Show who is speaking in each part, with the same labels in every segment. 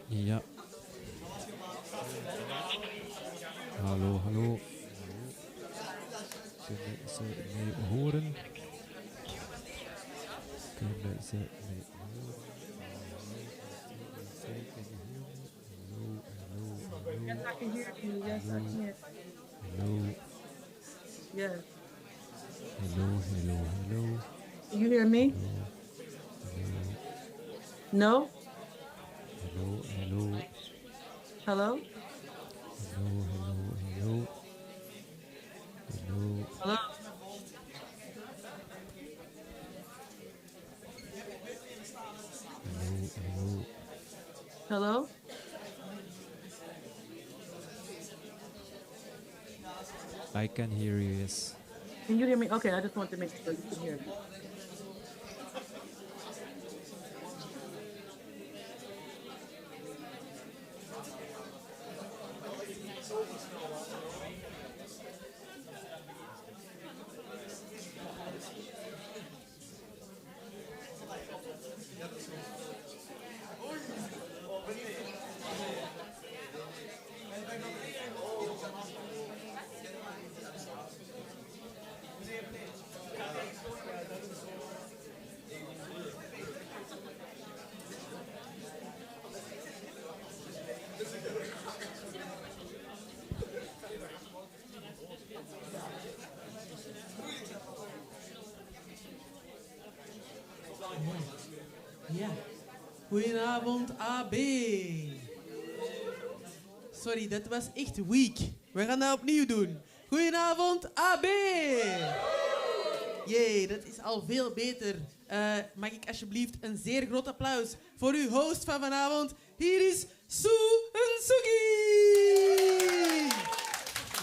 Speaker 1: Ja. Hallo, hallo. Kunnen ze mij horen? Kunnen ze mij horen? Hallo,
Speaker 2: Yes, I can hear you. Yes, I can.
Speaker 1: hallo.
Speaker 2: Yes.
Speaker 1: Hello.
Speaker 2: You hear me? No?
Speaker 1: Hello.
Speaker 2: Hello?
Speaker 1: Hello.
Speaker 2: Hello? Hello?
Speaker 1: I can hear you, yes.
Speaker 2: Can you hear me? Okay, I just want to make sure you can hear me.
Speaker 3: Ja. Goedenavond, AB. Sorry, dat was echt weak. We gaan dat opnieuw doen. Goedenavond, AB. Jee, dat is al veel beter. Mag ik alsjeblieft een zeer groot applaus voor uw host van vanavond. Hier is Sue en Suki.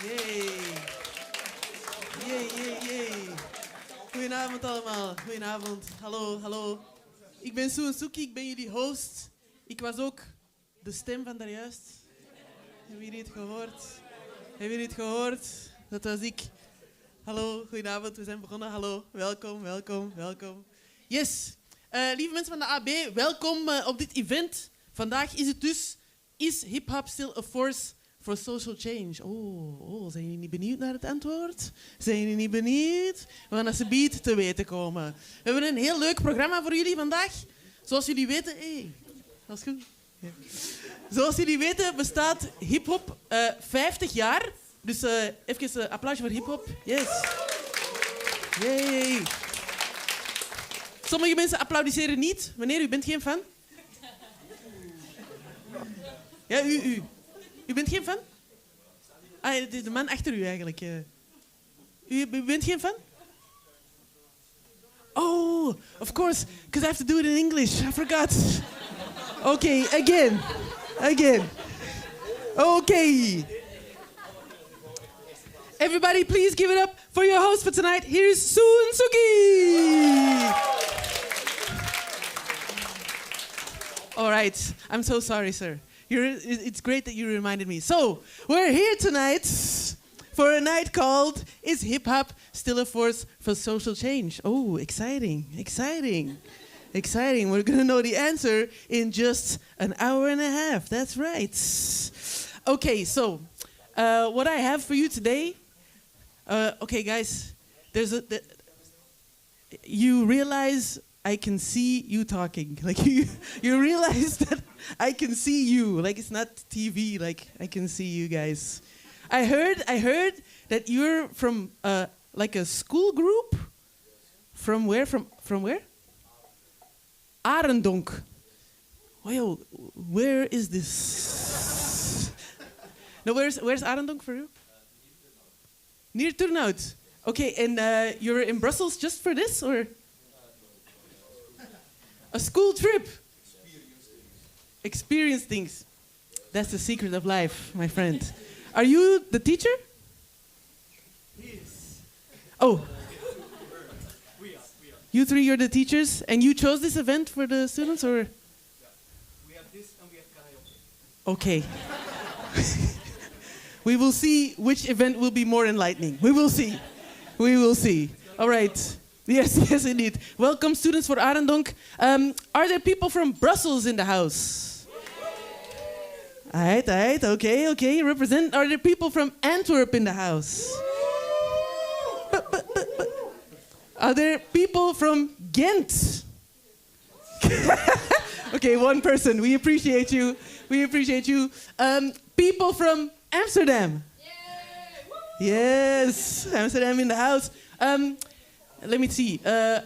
Speaker 3: Jee. Goedenavond allemaal. Goedenavond. Hallo. Ik ben Sue en Suki, ik ben jullie host. Ik was ook de stem van daarjuist. Hebben jullie het gehoord? Dat was ik. Hallo, goedenavond, we zijn begonnen. Hallo, welkom. Yes, lieve mensen van de AB, welkom op dit event. Vandaag is het dus, is hiphop still a force for social change? Oh, zijn jullie niet benieuwd naar het antwoord? Zijn jullie niet benieuwd? We gaan alsjeblieft te weten komen. We hebben een heel leuk programma voor jullie vandaag. Zoals jullie weten... Hey, dat is goed. Ja. Zoals jullie weten bestaat hiphop 50 jaar. Dus even een applausje voor hiphop. Yes. Yay. Sommige mensen applaudisseren niet. Meneer, u bent geen fan? Ja, u. U bent geen fan? Ah, het is de man achter u eigenlijk. U bent geen fan? Oh, of course, because I have to do it in English. I forgot. Okay, again. Okay. Everybody, please give it up for your host for tonight. Here is Soon Suki. All right. I'm so sorry, sir. It's great that you reminded me. So, we're here tonight for a night called Is Hip-Hop Still a Force for Social Change? Oh, exciting. We're going to know the answer in just an hour and a half. That's right. Okay, so what I have for you today... okay, guys, you realize I can see you talking. Like, you realize that I can see you. Like, it's not TV. Like, I can see you guys. I heard that you're from like a school group. From where? From where? Arendonk. Well, where is this? No, where's Arendonk for you? Near Turnhout. Okay, and you're in Brussels just for this, or? A school trip. Experience things. That's the secret of life, my friend. Are you the teacher? Yes. Oh. We are. You three, you're the teachers, and you chose this event for the students, or? Yeah. We have this and we have karaoke. Okay. We will see which event will be more enlightening. We will see. All right. Yes, indeed. Welcome, students for Arendonk. Are there people from Brussels in the house? All right. Okay. Represent. Are there people from Antwerp in the house? But. Are there people from Ghent? Okay, one person. We appreciate you. People from Amsterdam. Yes, Amsterdam in the house. Let me see.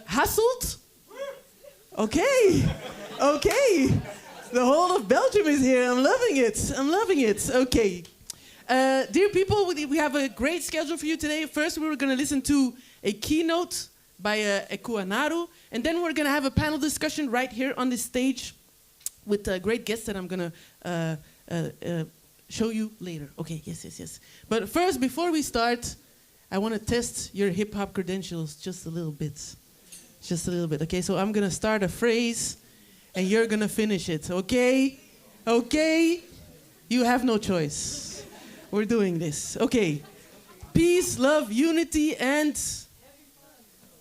Speaker 3: Hasselt? Okay. The whole of Belgium is here. I'm loving it. Okay. Dear people, we have a great schedule for you today. First, we were going to listen to a keynote by KULeuven, and then we're going to have a panel discussion right here on this stage with great guests that I'm going to show you later. Okay, yes. But first, before we start, I want to test your hip-hop credentials just a little bit. Okay? So I'm going to start a phrase, and you're going to finish it, okay? Okay? You have no choice. We're doing this. Okay. Peace, love, unity, and...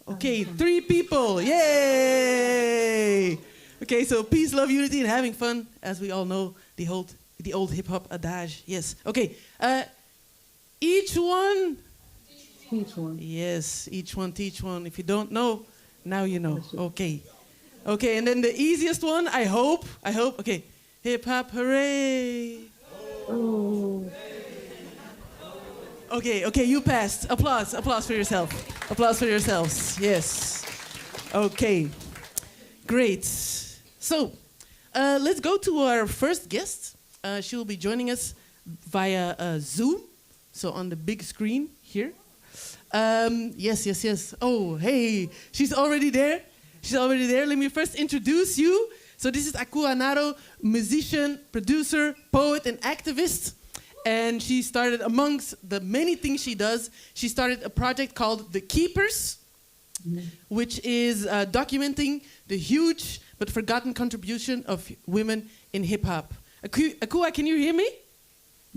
Speaker 3: Okay, 3 people. Yay! Okay, so peace, love, unity, and having fun. As we all know, the old hip-hop adage. Yes. Okay. Each one. Yes, each one teach one. If you don't know, now you know. Okay. And then the easiest one, I hope. Okay. Hip-hop, hooray.
Speaker 2: Oh.
Speaker 3: Okay, you passed. Applause for yourself. Applause for yourselves. Yes. Okay. Great. So, let's go to our first guest. She will be joining us via Zoom, so on the big screen here. Yes. Oh, hey, she's already there. Let me first introduce you. So this is KULeuven, musician, producer, poet, and activist. And she started, amongst the many things she does, she started a project called The Keepers, which is documenting the huge but forgotten contribution of women in hip-hop. Akua, can you hear me?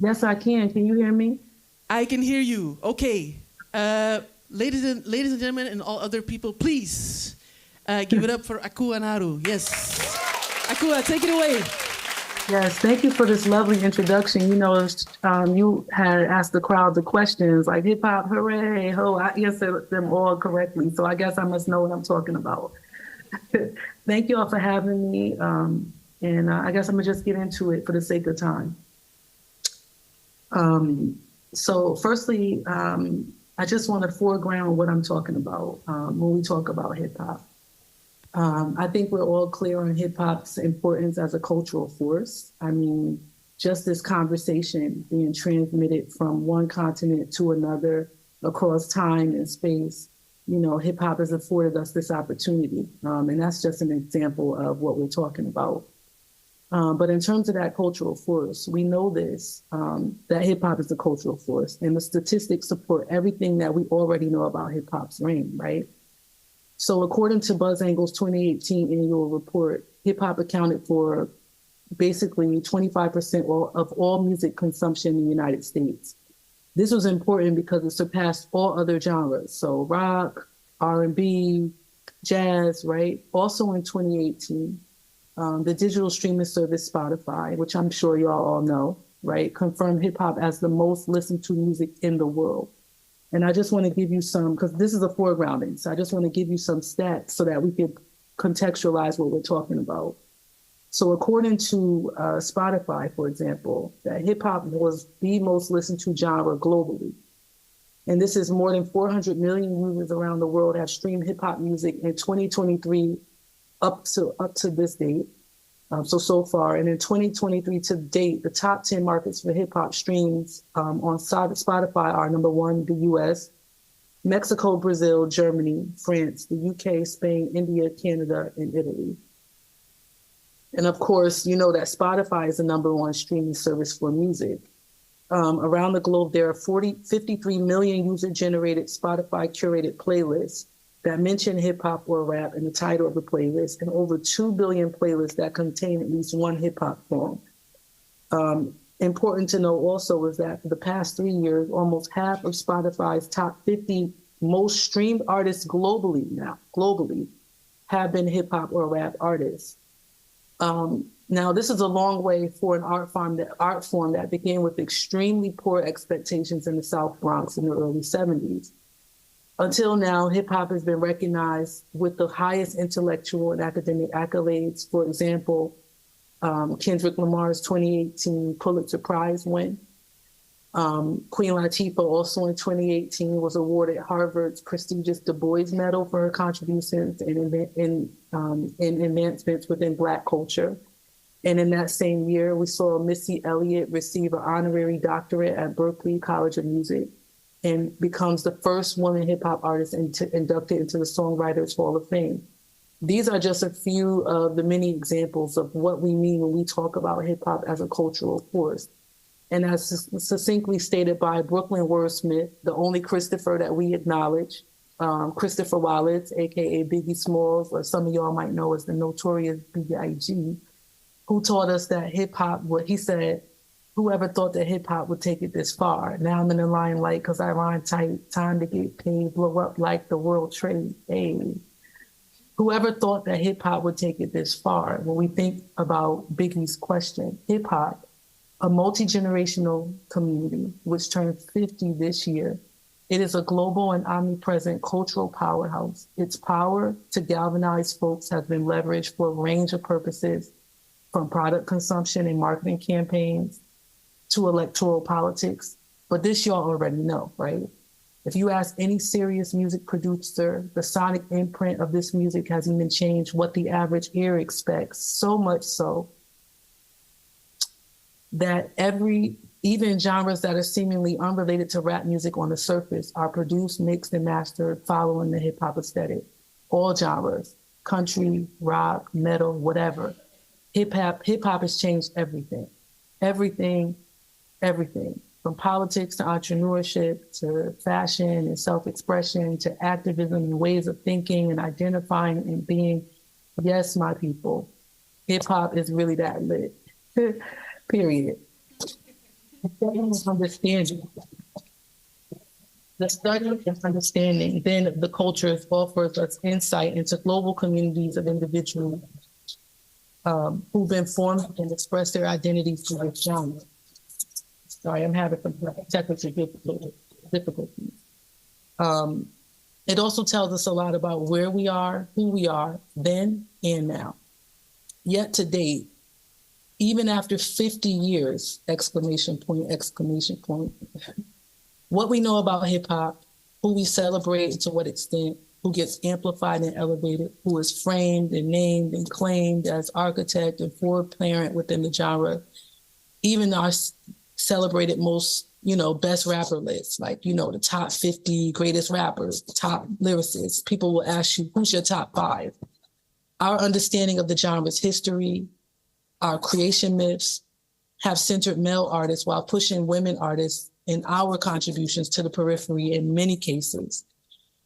Speaker 2: Yes, I can. Can you hear me?
Speaker 3: I can hear you. Okay. Ladies and gentlemen and all other people, please give it up for KULeuven. Yes. Akua, take it away.
Speaker 2: Yes, thank you for this lovely introduction. You know, you had asked the crowd the questions like hip hop, hooray, ho. I answered them all correctly, so I guess I must know what I'm talking about. Thank you all for having me. And I guess I'm gonna just get into it for the sake of time. So firstly, I just want to foreground what I'm talking about when we talk about hip hop. I think we're all clear on hip hop's importance as a cultural force. I mean, just this conversation being transmitted from one continent to another across time and space, you know, hip hop has afforded us this opportunity. And that's just an example of what we're talking about. But in terms of that cultural force, we know this, that hip hop is a cultural force, and the statistics support everything that we already know about hip hop's reign, right? So according to BuzzAngle's 2018 annual report, hip hop accounted for basically 25% of all music consumption in the United States. This was important because it surpassed all other genres. So rock, R&B, jazz, right? Also in 2018, the digital streaming service Spotify, which I'm sure y'all all know, right, confirmed hip hop as the most listened to music in the world. And I just want to give you some, because this is a foregrounding, so I just want to give you some stats so that we can contextualize what we're talking about. So according to Spotify, for example, that hip hop was the most listened to genre globally. And this is more than 400 million users around the world have streamed hip hop music in 2023 up to this date. So far, and in 2023 to date, the top 10 markets for hip hop streams on Spotify are number one, the US, Mexico, Brazil, Germany, France, the UK, Spain, India, Canada, and Italy. And of course, you know that Spotify is the number one streaming service for music. Around the globe, there are 53 million user-generated Spotify curated playlists that mention hip hop or rap in the title of the playlist, and over 2 billion playlists that contain at least one hip hop song. Important to know also is that for the past 3 years, almost half of Spotify's top 50 most streamed artists globally have been hip hop or rap artists. Now, this is a long way for an art form that began with extremely poor expectations in the South Bronx in the early 70s. Until now, hip hop has been recognized with the highest intellectual and academic accolades. For example, Kendrick Lamar's 2018 Pulitzer Prize win. Queen Latifah also in 2018 was awarded Harvard's prestigious Du Bois Medal for her contributions in advancements within Black culture. And in that same year, we saw Missy Elliott receive an honorary doctorate at Berklee College of Music, and becomes the first woman hip hop artist inducted into the Songwriters Hall of Fame. These are just a few of the many examples of what we mean when we talk about hip hop as a cultural force. And as succinctly stated by Brooklyn wordsmith, the only Christopher that we acknowledge, Christopher Wallace, AKA Biggie Smalls, or some of y'all might know as the notorious B.I.G., who taught us that hip hop, what he said, whoever thought that hip hop would take it this far? Now I'm in the limelight because I rhyme tight, time to get paid, blow up like the World Trade. Hey. Whoever thought that hip hop would take it this far? When we think about Biggie's question, hip hop, a multi-generational community, which turned 50 this year. It is a global and omnipresent cultural powerhouse. Its power to galvanize folks has been leveraged for a range of purposes, from product consumption and marketing campaigns to electoral politics. But this y'all already know, right? If you ask any serious music producer, the sonic imprint of this music has even changed what the average ear expects, so much so that even genres that are seemingly unrelated to rap music on the surface are produced, mixed, and mastered following the hip hop aesthetic. All genres, country, rock, metal, whatever. Hip hop has changed everything. Everything, from politics to entrepreneurship to fashion and self-expression to activism and ways of thinking and identifying and being. Yes, my people, hip hop is really that lit. Period. Understanding. The study and understanding then of the cultures offers us insight into global communities of individuals who've been formed and express their identities through this genre. Sorry, I'm having some technical difficulties. It also tells us a lot about where we are, who we are, then and now. Yet to date, even after 50 years, exclamation point, what we know about hip hop, who we celebrate and to what extent, who gets amplified and elevated, who is framed and named and claimed as architect and foreparent within the genre, even our celebrated most, best rapper lists, like, the top 50 greatest rappers, top lyricists, people will ask you, who's your top 5? Our understanding of the genre's history, our creation myths have centered male artists while pushing women artists and our contributions to the periphery in many cases.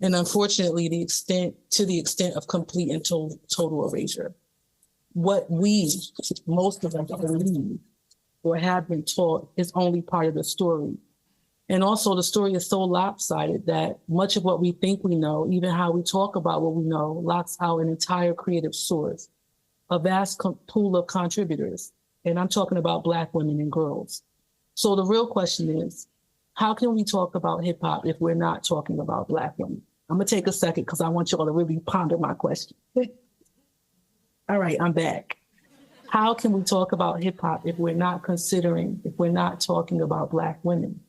Speaker 2: And unfortunately, to the extent of complete and total erasure. What most of us believe or have been taught is only part of the story. And also the story is so lopsided that much of what we think we know, even how we talk about what we know, locks out an entire creative source, a vast pool of contributors. And I'm talking about Black women and girls. So the real question is, how can we talk about hip hop if we're not talking about Black women? I'm gonna take a second because I want you all to really ponder my question. All right, I'm back. How can we talk about hip hop if we're not talking about Black women?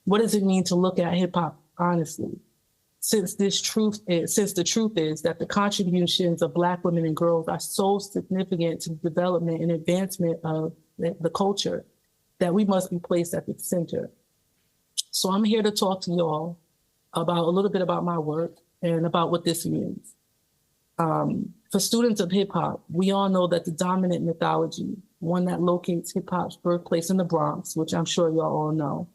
Speaker 2: What does it mean to look at hip hop honestly? Since the truth is that the contributions of Black women and girls are so significant to the development and advancement of the culture that we must be placed at the center. So I'm here to talk to y'all about a little bit about my work and about what this means. For students of hip hop, we all know that the dominant mythology, one that locates hip hop's birthplace in the Bronx, which I'm sure y'all all know,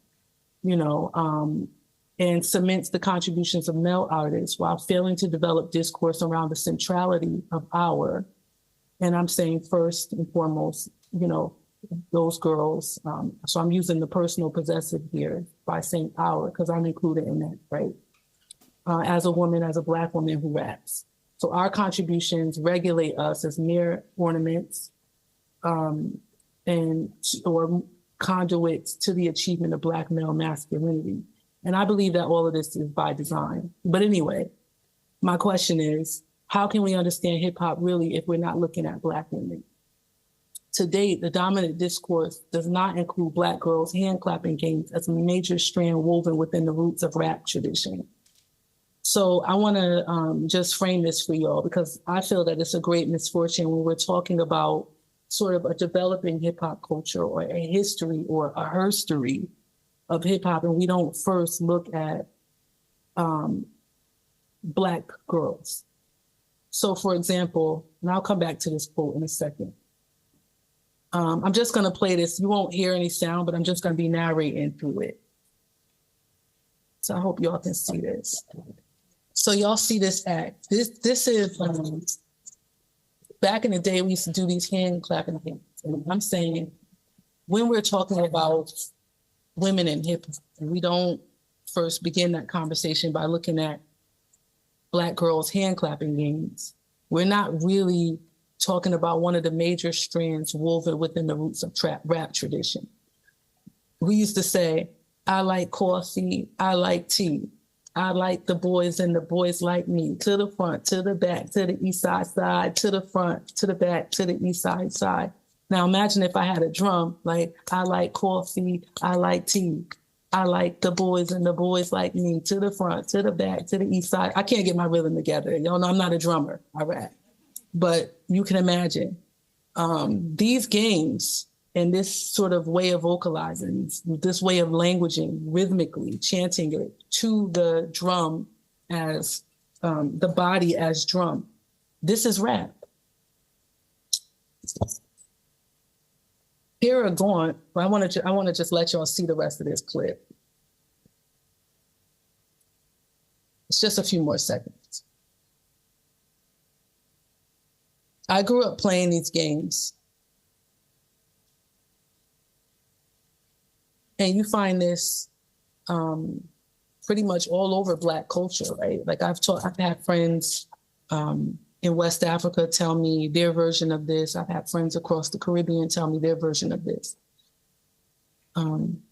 Speaker 2: and cements the contributions of male artists while failing to develop discourse around the centrality of and I'm saying first and foremost, those girls. So I'm using the personal possessive here by saying our, because I'm included in that, right? As a woman, as a Black woman who raps. So our contributions regulate us as mere ornaments or conduits to the achievement of Black male masculinity. And I believe that all of this is by design. But anyway, my question is, how can we understand hip hop really if we're not looking at Black women? To date, the dominant discourse does not include Black girls' hand clapping games as a major strand woven within the roots of rap tradition. So I want to just frame this for y'all because I feel that it's a great misfortune when we're talking about sort of a developing hip hop culture or a history or a herstory of hip hop, and we don't first look at Black girls. So for example, and I'll come back to this quote in a second. I'm just going to play this. You won't hear any sound, but I'm just going to be narrating through it. So I hope y'all can see this. So y'all see this act. This is, back in the day, we used to do these hand clapping things. And I'm saying, when we're talking about women in hip hop, and we don't first begin that conversation by looking at Black girls' hand clapping games, we're not really talking about one of the major strands woven within the roots of rap tradition. We used to say, I like coffee, I like tea. I like the boys and the boys like me, to the front, to the back, to the east side, to the front, to the back, to the east side. Now imagine if I had a drum, like I like coffee, I like tea. I like the boys and the boys like me, to the front, to the back, to the east side. I can't get my rhythm together. Y'all know I'm not a drummer, I rap. But you can imagine these games and this sort of way of vocalizing, this way of languaging rhythmically, chanting it to the drum as the body as drum. This is rap. Here are gone. I want to just let y'all see the rest of this clip. It's just a few more seconds. I grew up playing these games. And you find this pretty much all over Black culture, right? Like I've had friends in West Africa tell me their version of this. I've had friends across the Caribbean tell me their version of this. I'm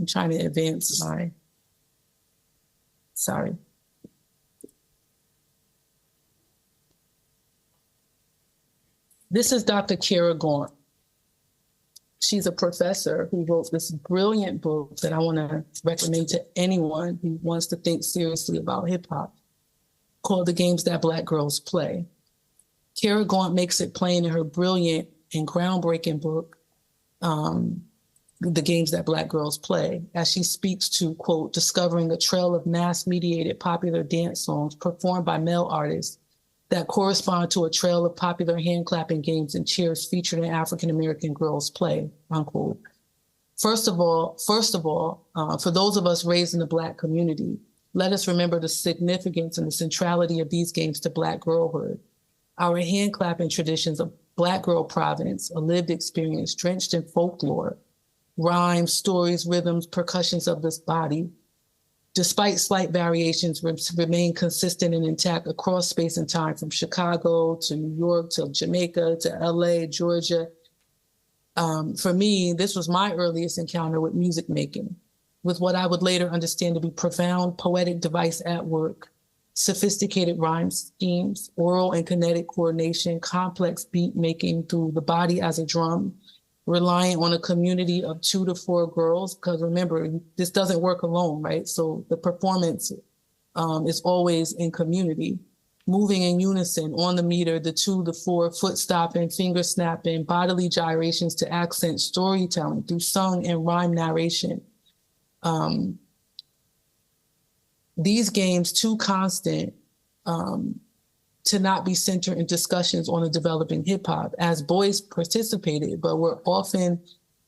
Speaker 2: trying to advance my Sorry. This is Dr. Kara Gaunt. She's a professor who wrote this brilliant book that I want to recommend to anyone who wants to think seriously about hip hop, called The Games That Black Girls Play. Kara Gaunt makes it plain in her brilliant and groundbreaking book, The Games That Black Girls Play, as she speaks to, quote, discovering a trail of mass-mediated popular dance songs performed by male artists that correspond to a trail of popular hand-clapping games and cheers featured in African-American girls' play, unquote. First of all, for those of us raised in the Black community, let us remember the significance and the centrality of these games to Black girlhood. Our hand-clapping traditions of Black girl province, a lived experience drenched in folklore, rhymes, stories, rhythms, percussions of this body, despite slight variations, remain consistent and intact across space and time, from Chicago to New York to Jamaica to LA, Georgia. For me, this was my earliest encounter with music making, with what I would later understand to be profound poetic device at work, sophisticated rhyme schemes, oral and kinetic coordination, complex beat making through the body as a drum, relying on a community of 2 to 4 girls, because remember, this doesn't work alone, right? So the performance is always in community, moving in unison on the meter, the 2 to 4, foot stomping, finger snapping, bodily gyrations to accent storytelling through sung and rhyme narration. These games too constant to not be centered in discussions on a developing hip hop, as boys participated, but were often,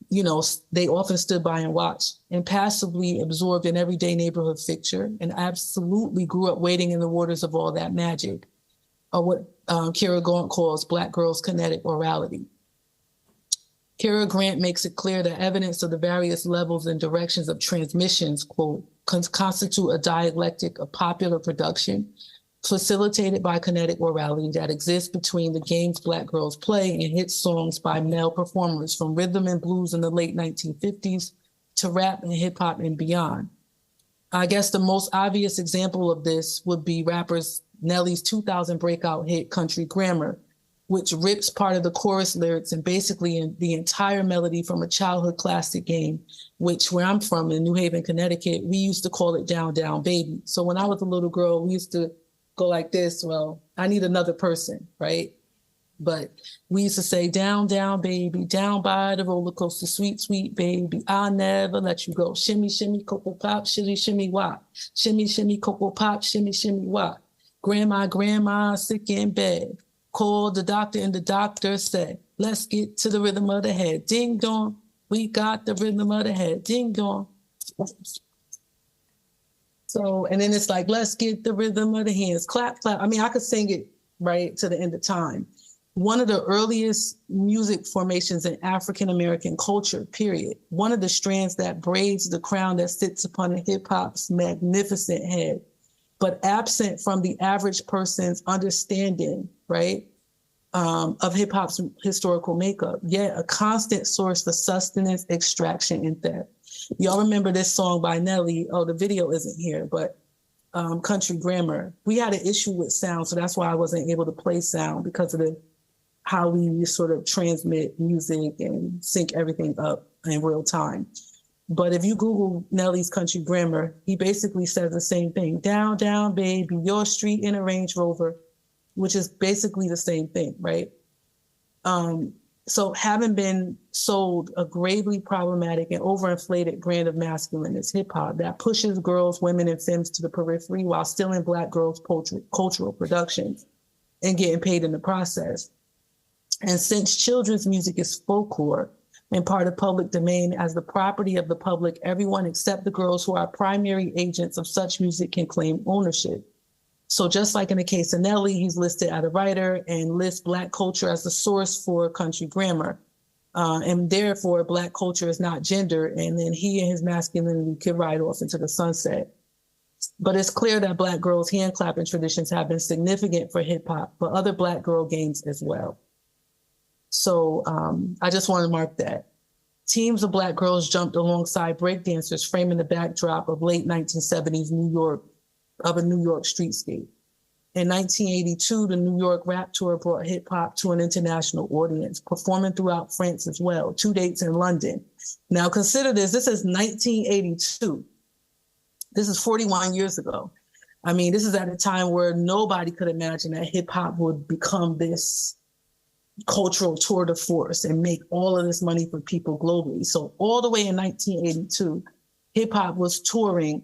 Speaker 2: they often stood by and watched and passively absorbed an everyday neighborhood fixture and absolutely grew up wading in the waters of all that magic, or what Kara Gaunt calls Black girls' kinetic orality. Kara Grant makes it clear that evidence of the various levels and directions of transmissions, quote, constitute a dialectic of popular production facilitated by kinetic orality that exists between the games Black girls play and hit songs by male performers, from rhythm and blues in the late 1950s to rap and hip hop and beyond. I guess the most obvious example of this would be rappers Nelly's 2000 breakout hit Country Grammar, which rips part of the chorus lyrics and basically the entire melody from a childhood classic game, which where I'm from in New Haven, Connecticut, we used to call it Down, Down, Baby. So when I was a little girl, we used to go like this, well, I need another person, right? But we used to say, down, down, baby, down by the roller coaster, sweet, sweet baby, I'll never let you go. Shimmy, shimmy, cocoa pop, shimmy, shimmy, wop. Shimmy, shimmy, cocoa pop, shimmy, shimmy, wop. Grandma, sick in bed. Called the doctor and the doctor said, let's get to the rhythm of the head. Ding dong, we got the rhythm of the head. Ding dong. So, and then it's like, let's get the rhythm of the hands. Clap, clap. I mean, I could sing it right to the end of time. One of the earliest music formations in African-American culture, period. One of the strands that braids the crown that sits upon the hip hop's magnificent head, but absent from the average person's understanding, right, of hip hop's historical makeup, yet a constant source for sustenance, extraction, and theft. Y'all remember this song by Nelly? Oh, the video isn't here, but Country Grammar. We had an issue with sound, so that's why I wasn't able to play sound, because of how we sort of transmit music and sync everything up in real time. But if you Google Nelly's Country Grammar, he basically says the same thing. Down, down, baby, your street in a Range Rover, which is basically the same thing, right? So having been sold a gravely problematic and overinflated brand of masculine is hip hop that pushes girls, women, and femmes to the periphery while stealing Black girls' cultural productions and getting paid in the process. And since children's music is folklore and part of public domain as the property of the public, everyone except the girls who are primary agents of such music can claim ownership. So just like in the case of Nelly, he's listed as a writer and lists Black culture as the source for Country Grammar. And therefore, Black culture is not gender, and then he and his masculinity could ride off into the sunset. But it's clear that Black girls' hand clapping traditions have been significant for hip hop, but other Black girl games as well. So I just want to mark that. Teams of Black girls jumped alongside breakdancers, framing the backdrop of late 1970s New York of a New York streetscape. In 1982, the New York rap tour brought hip hop to an international audience, performing throughout France as well, 2 dates in London. Now consider this is 1982. This is 41 years ago. I mean, this is at a time where nobody could imagine that hip hop would become this cultural tour de force and make all of this money for people globally. So all the way in 1982, hip hop was touring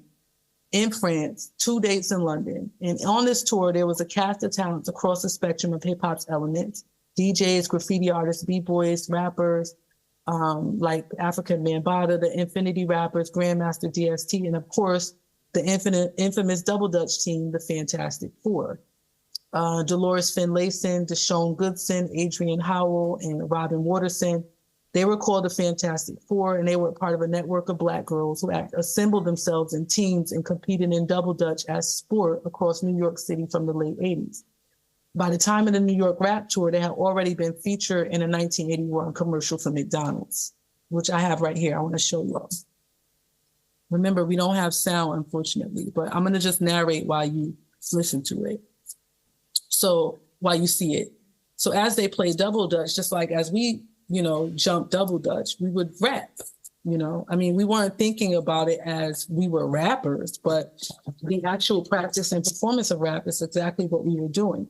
Speaker 2: in France, 2 dates in London. And on this tour, there was a cast of talents across the spectrum of hip hop's elements: DJs, graffiti artists, b-boys, rappers, like African Bambaataa, the Infinity Rappers, Grandmaster DST, and of course, the infamous Double Dutch team, the Fantastic Four. Dolores Finlayson, Deshaun Goodson, Adrian Howell, and Robin Waterson. They were called the Fantastic Four, and they were part of a network of Black girls who assembled themselves in teams and competed in Double Dutch as sport across New York City from the late 80s. By the time of the New York rap tour, they had already been featured in a 1981 commercial for McDonald's, which I have right here. I want to show you all. Remember, we don't have sound, unfortunately, but I'm going to just narrate while you listen to it. So while you see it. So as they play Double Dutch, just like as we, jump Double Dutch, we would rap, I mean, we weren't thinking about it as we were rappers, but the actual practice and performance of rap is exactly what we were doing.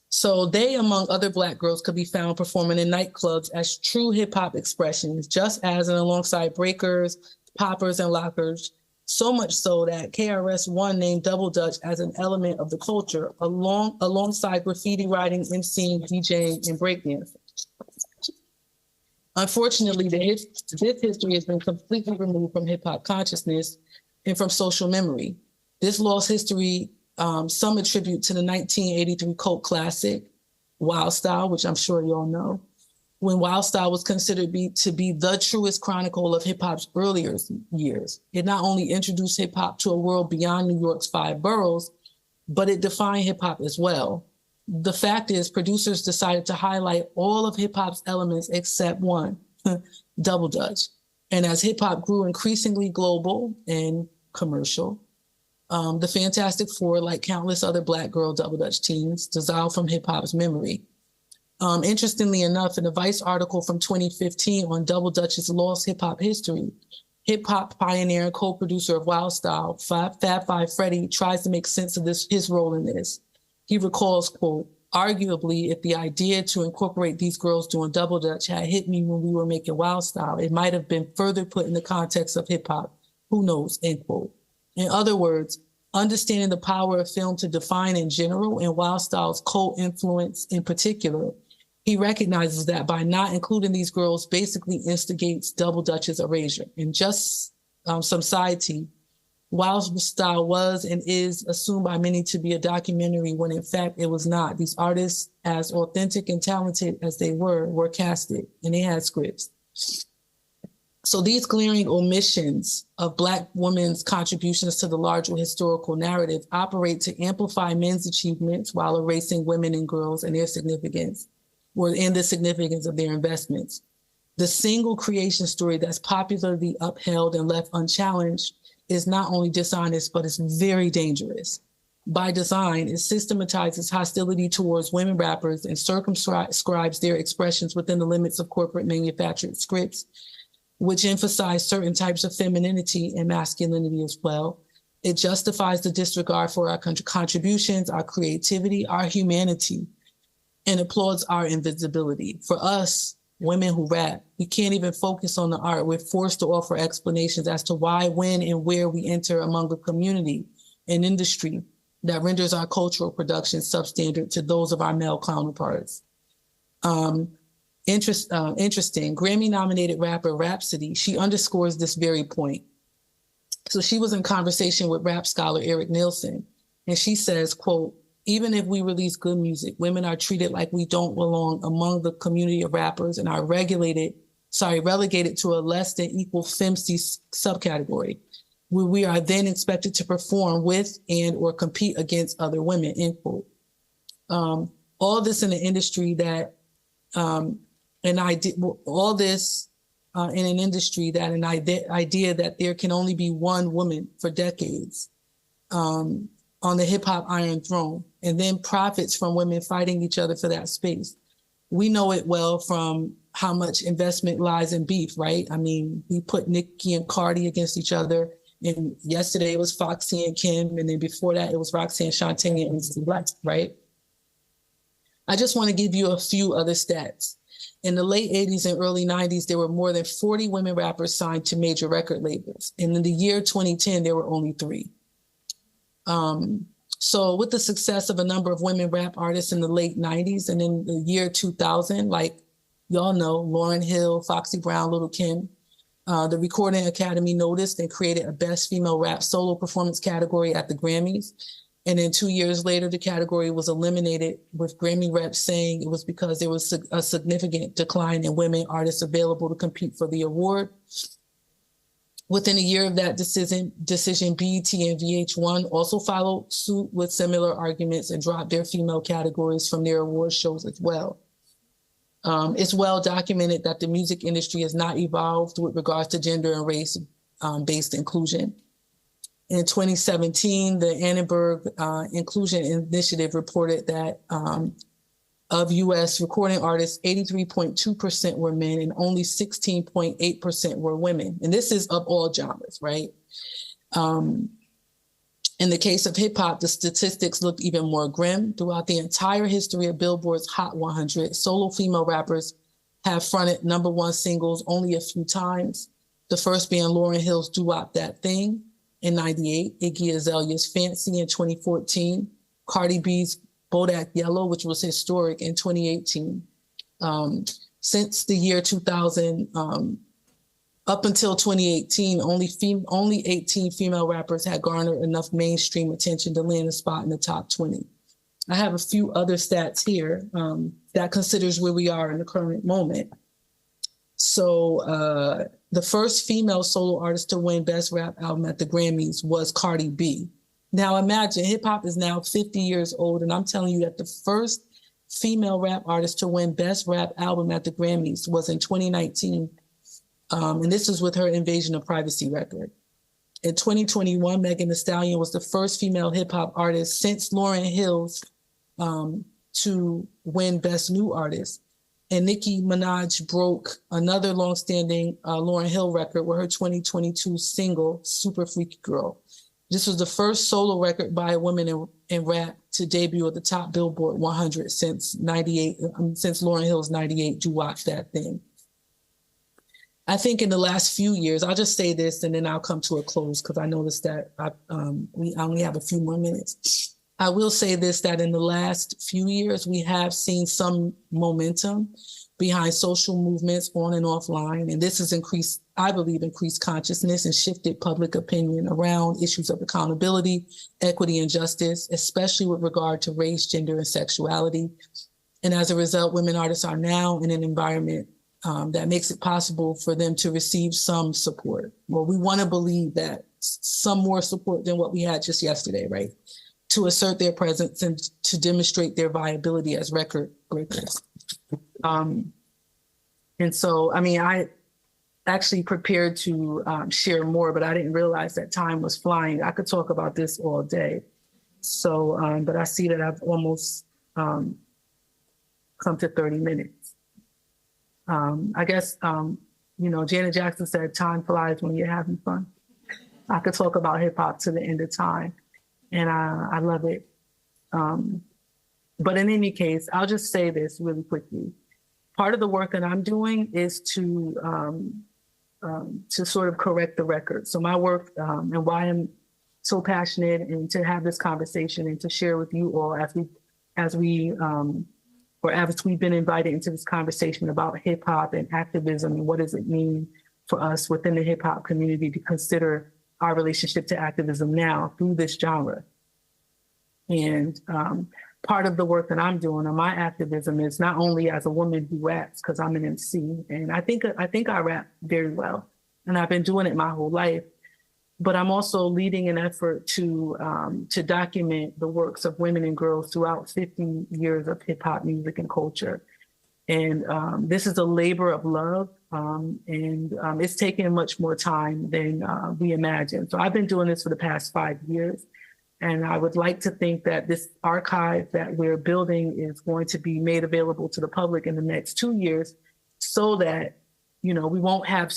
Speaker 2: So they, among other Black girls, could be found performing in nightclubs as true hip hop expressions, just as and alongside breakers, poppers, and lockers. So much so that KRS-One named Double Dutch as an element of the culture, alongside graffiti writing, MCing, DJing, and breakdancing. Unfortunately, this history has been completely removed from hip-hop consciousness and from social memory. This lost history, some attribute to the 1983 cult classic, Wild Style, which I'm sure you all know, when Wild Style was considered to be the truest chronicle of hip-hop's earlier years. It not only introduced hip-hop to a world beyond New York's 5 boroughs, but it defined hip-hop as well. The fact is, producers decided to highlight all of hip-hop's elements except one, Double Dutch. And as hip-hop grew increasingly global and commercial, the Fantastic Four, like countless other Black girl Double Dutch teams, dissolved from hip-hop's memory. Interestingly enough, in a Vice article from 2015 on Double Dutch's lost hip-hop history, hip-hop pioneer and co-producer of Wild Style, Fab Five Freddy, tries to make sense of his role in this. He recalls, quote, "Arguably, if the idea to incorporate these girls doing Double Dutch had hit me when we were making Wild Style, it might have been further put in the context of hip-hop. Who knows," end quote. In other words, understanding the power of film to define in general and Wild Style's cult influence in particular, he recognizes that by not including these girls basically instigates Double Dutch's erasure. And just some side tea, Wild Style was and is assumed by many to be a documentary when in fact it was not. These artists, as authentic and talented as they were casted and they had scripts. So these glaring omissions of Black women's contributions to the larger historical narrative operate to amplify men's achievements while erasing women and girls and their significance, or in the significance of their investments. The single creation story that's popularly upheld and left unchallenged is not only dishonest, but it's very dangerous. By design, it systematizes hostility towards women rappers and circumscribes their expressions within the limits of corporate manufactured scripts, which emphasize certain types of femininity and masculinity as well. It justifies the disregard for our contributions, our creativity, our humanity, and applauds our invisibility. For us, women who rap, we can't even focus on the art. We're forced to offer explanations as to why, when, and where we enter among the community and industry that renders our cultural production substandard to those of our male counterparts. Interesting, Grammy-nominated rapper Rhapsody, she underscores this very point. So she was in conversation with rap scholar Eric Nielsen, and she says, quote, "Even if we release good music, women are treated like we don't belong among the community of rappers and are relegated to a less than equal femc subcategory, where we are then expected to perform with and or compete against other women," end quote. All this in the industry that, all this in an industry that an idea that there can only be one woman for decades on the hip hop Iron Throne, and then profits from women fighting each other for that space. We know it well from how much investment lies in beef, right? I mean, we put Nicki and Cardi against each other. And yesterday it was Foxy and Kim. And then before that, it was Roxanne Shante and MC Black, right? I just want to give you a few other stats. In the late 80s and early 90s, there were more than 40 women rappers signed to major record labels. And in the year 2010, there were only 3. So with the success of a number of women rap artists in the late 90s and in the year 2000, like y'all know, Lauryn Hill, Foxy Brown, Lil' Kim, the Recording Academy noticed and created a Best Female Rap Solo Performance category at the Grammys. And then 2 years later, the category was eliminated, with Grammy reps saying it was because there was a significant decline in women artists available to compete for the award. Within a year of that decision, BET and VH1 also followed suit with similar arguments and dropped their female categories from their award shows as well. It's well documented that the music industry has not evolved with regards to gender and race-based inclusion. In 2017, the Annenberg Inclusion Initiative reported that of U.S. recording artists, 83.2% were men and only 16.8% were women. And this is of all genres, right? In the case of hip hop, the statistics looked even more grim. Throughout the entire history of Billboard's Hot 100, solo female rappers have fronted #1 singles only a few times. The first being Lauryn Hill's Doo-Wop That Thing in 98, Iggy Azalea's Fancy in 2014, Cardi B's Bodak Yellow, which was historic, in 2018. Since the year 2000, up until 2018, only 18 female rappers had garnered enough mainstream attention to land a spot in the top 20. I have a few other stats here that considers where we are in the current moment. So the first female solo artist to win Best Rap Album at the Grammys was Cardi B. Now imagine, hip hop is now 50 years old, and I'm telling you that the first female rap artist to win Best Rap Album at the Grammys was in 2019. And this was with her Invasion of Privacy record. In 2021, Megan Thee Stallion was the first female hip hop artist since Lauryn Hill's to win Best New Artist. And Nicki Minaj broke another longstanding Lauryn Hill record with her 2022 single, Super Freaky Girl. This was the first solo record by a woman in rap to debut at the top Billboard 100 since Lauryn Hill's 98 Doo-Wop That Thing. I think in the last few years, I'll just say this and then I'll come to a close because I noticed that we only have a few more minutes. I will say this, that in the last few years, we have seen some momentum behind social movements on and offline. And this has increased, I believe, increased consciousness and shifted public opinion around issues of accountability, equity, and justice, especially with regard to race, gender, and sexuality. And as a result, women artists are now in an environment that makes it possible for them to receive some support. Well, we want to believe that some more support than what we had just yesterday, right? To assert their presence and to demonstrate their viability as record breakers. And so, I mean, I actually prepared to share more, but I didn't realize that time was flying. I could talk about this all day. So, but I see that I've almost come to 30 minutes. I guess, Janet Jackson said, time flies when you're having fun. I could talk about hip hop to the end of time. And I love it. But in any case, I'll just say this really quickly. Part of the work that I'm doing is to sort of correct the record. So my work and why I'm so passionate and to have this conversation and to share with you all as we've been invited into this conversation about hip hop and activism and what does it mean for us within the hip hop community to consider our relationship to activism now through this genre. And part of the work that I'm doing on my activism is not only as a woman who raps, because I'm an MC, and I think I rap very well, and I've been doing it my whole life, but I'm also leading an effort to document the works of women and girls throughout 50 years of hip hop music and culture. And this is a labor of love, and it's taken much more time than we imagined. So I've been doing this for the past 5 years, and I would like to think that this archive that we're building is going to be made available to the public in the next 2 years, so that we won't have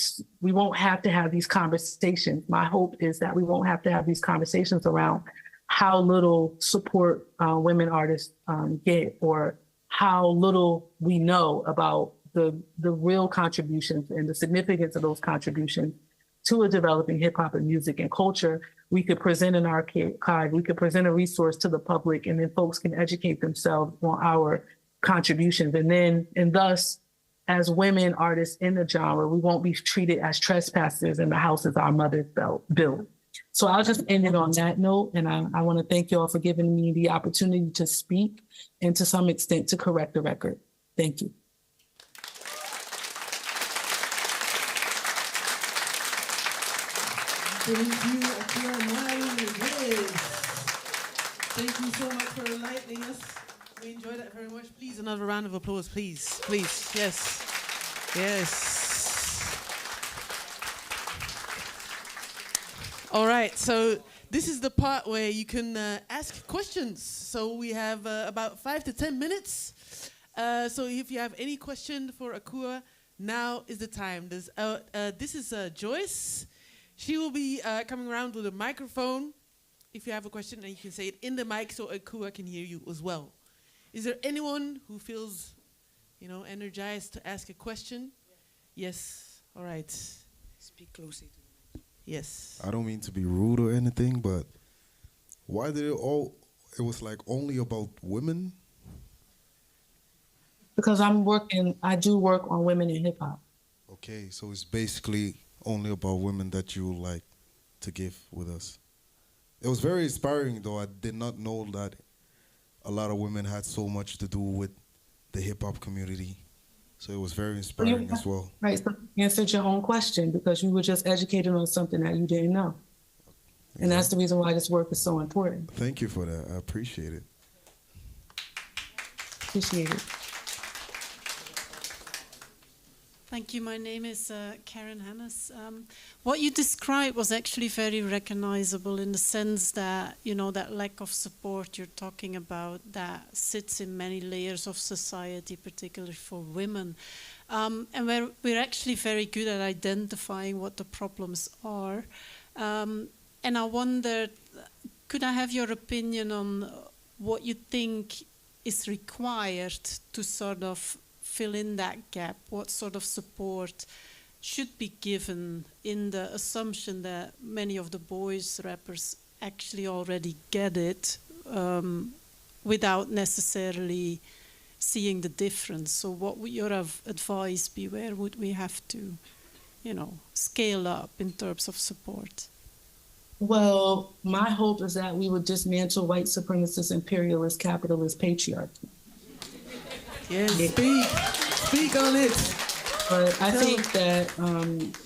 Speaker 2: to have these conversations. My hope is that we won't have to have these conversations around how little support women artists get, or how little we know about the real contributions and the significance of those contributions to a developing hip hop and music and culture. We could present an archive, we could present a resource to the public, and then folks can educate themselves on our contributions. And thus, as women artists in the genre, we won't be treated as trespassers in the houses our mothers built. So I'll just end it on that note. And I want to thank you all for giving me the opportunity to speak and to some extent to correct the record. Thank you.
Speaker 3: Thank you, Ancienne. Thank you so much for enlightening us. We enjoyed that very much. Please, another round of applause, please. Please, yes. Yes. All right, so this is the part where you can ask questions. So we have about 5 to 10 minutes. So if you have any question for Akua, now is the time. This is Joyce. She will be coming around with a microphone. If you have a question, and you can say it in the mic so Akua can hear you as well. Is there anyone who feels, energized to ask a question? Yes. All right.
Speaker 4: Speak closely to the mic.
Speaker 3: Yes.
Speaker 5: I don't mean to be rude or anything, but why did it was like only about women?
Speaker 2: Because I do work on women in hip hop.
Speaker 5: Okay, so it's basically only about women that you would like to give with us. It was very inspiring, though. I did not know that a lot of women had so much to do with the hip-hop community. So it was very inspiring as well.
Speaker 2: Right, so you answered your own question because you were just educated on something that you didn't know. Exactly. And that's the reason why this work is so important.
Speaker 5: Thank you for that. I appreciate it.
Speaker 2: Appreciate it.
Speaker 6: Thank you. My name is Karen Hannes. What you described was actually very recognizable in the sense that, that lack of support you're talking about that sits in many layers of society, particularly for women. And we're actually very good at identifying what the problems are. And I wondered, could I have your opinion on what you think is required to sort of fill in that gap? What sort of support should be given in the assumption that many of the boys rappers actually already get it without necessarily seeing the difference? So what would your advice be? Where would we have to, scale up in terms of support?
Speaker 2: Well, my hope is that we would dismantle white supremacist, imperialist, capitalist patriarchy.
Speaker 3: Yes, speak on it.
Speaker 2: But I think that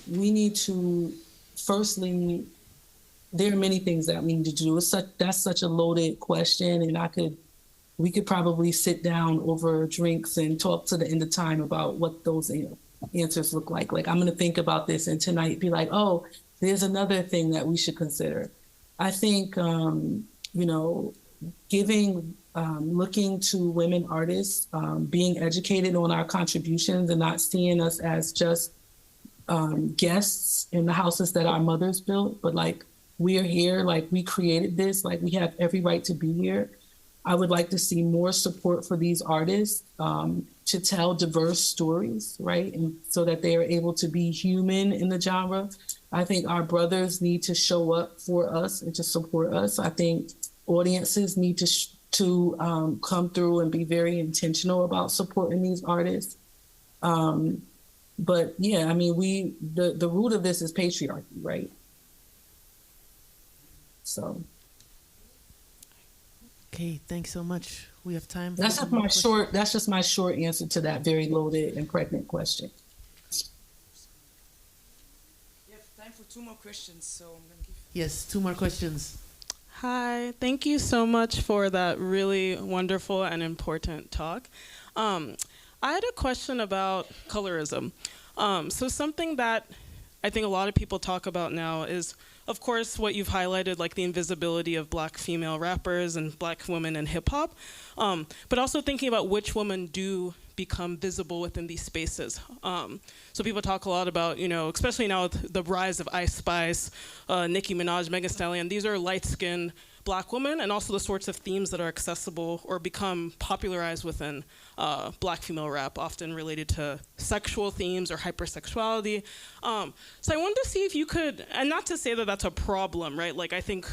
Speaker 2: we need to, firstly, there are many things that we need to do. That's such a loaded question, and we could probably sit down over drinks and talk to the end of time about what those answers look like. Like, I'm going to think about this, and tonight be like, oh, there's another thing that we should consider. I think, looking to women artists, being educated on our contributions and not seeing us as just guests in the houses that our mothers built, but like, we are here, like we created this, like we have every right to be here. I would like to see more support for these artists to tell diverse stories, right? And so that they are able to be human in the genre. I think our brothers need to show up for us and to support us. I think audiences need to come through and be very intentional about supporting these artists. But yeah, I mean, the root of this is patriarchy, right? So.
Speaker 3: Okay, thanks so much. We have time for
Speaker 2: That's just my short answer to that very loaded and pregnant question.
Speaker 4: We have time for 2 more questions, so I'm going to give...
Speaker 3: Yes, 2 more questions.
Speaker 7: Hi, thank you so much for that really wonderful and important talk. I had a question about colorism. So something that I think a lot of people talk about now is, of course, what you've highlighted, like the invisibility of Black female rappers and Black women in hip hop, but also thinking about which women do become visible within these spaces. So people talk a lot about, especially now with the rise of Ice Spice, Nicki Minaj, Megan Thee Stallion, these are light-skinned Black women, and also the sorts of themes that are accessible or become popularized within Black female rap, often related to sexual themes or hypersexuality. So I wanted to see if you could, and not to say that that's a problem, right? Like, I think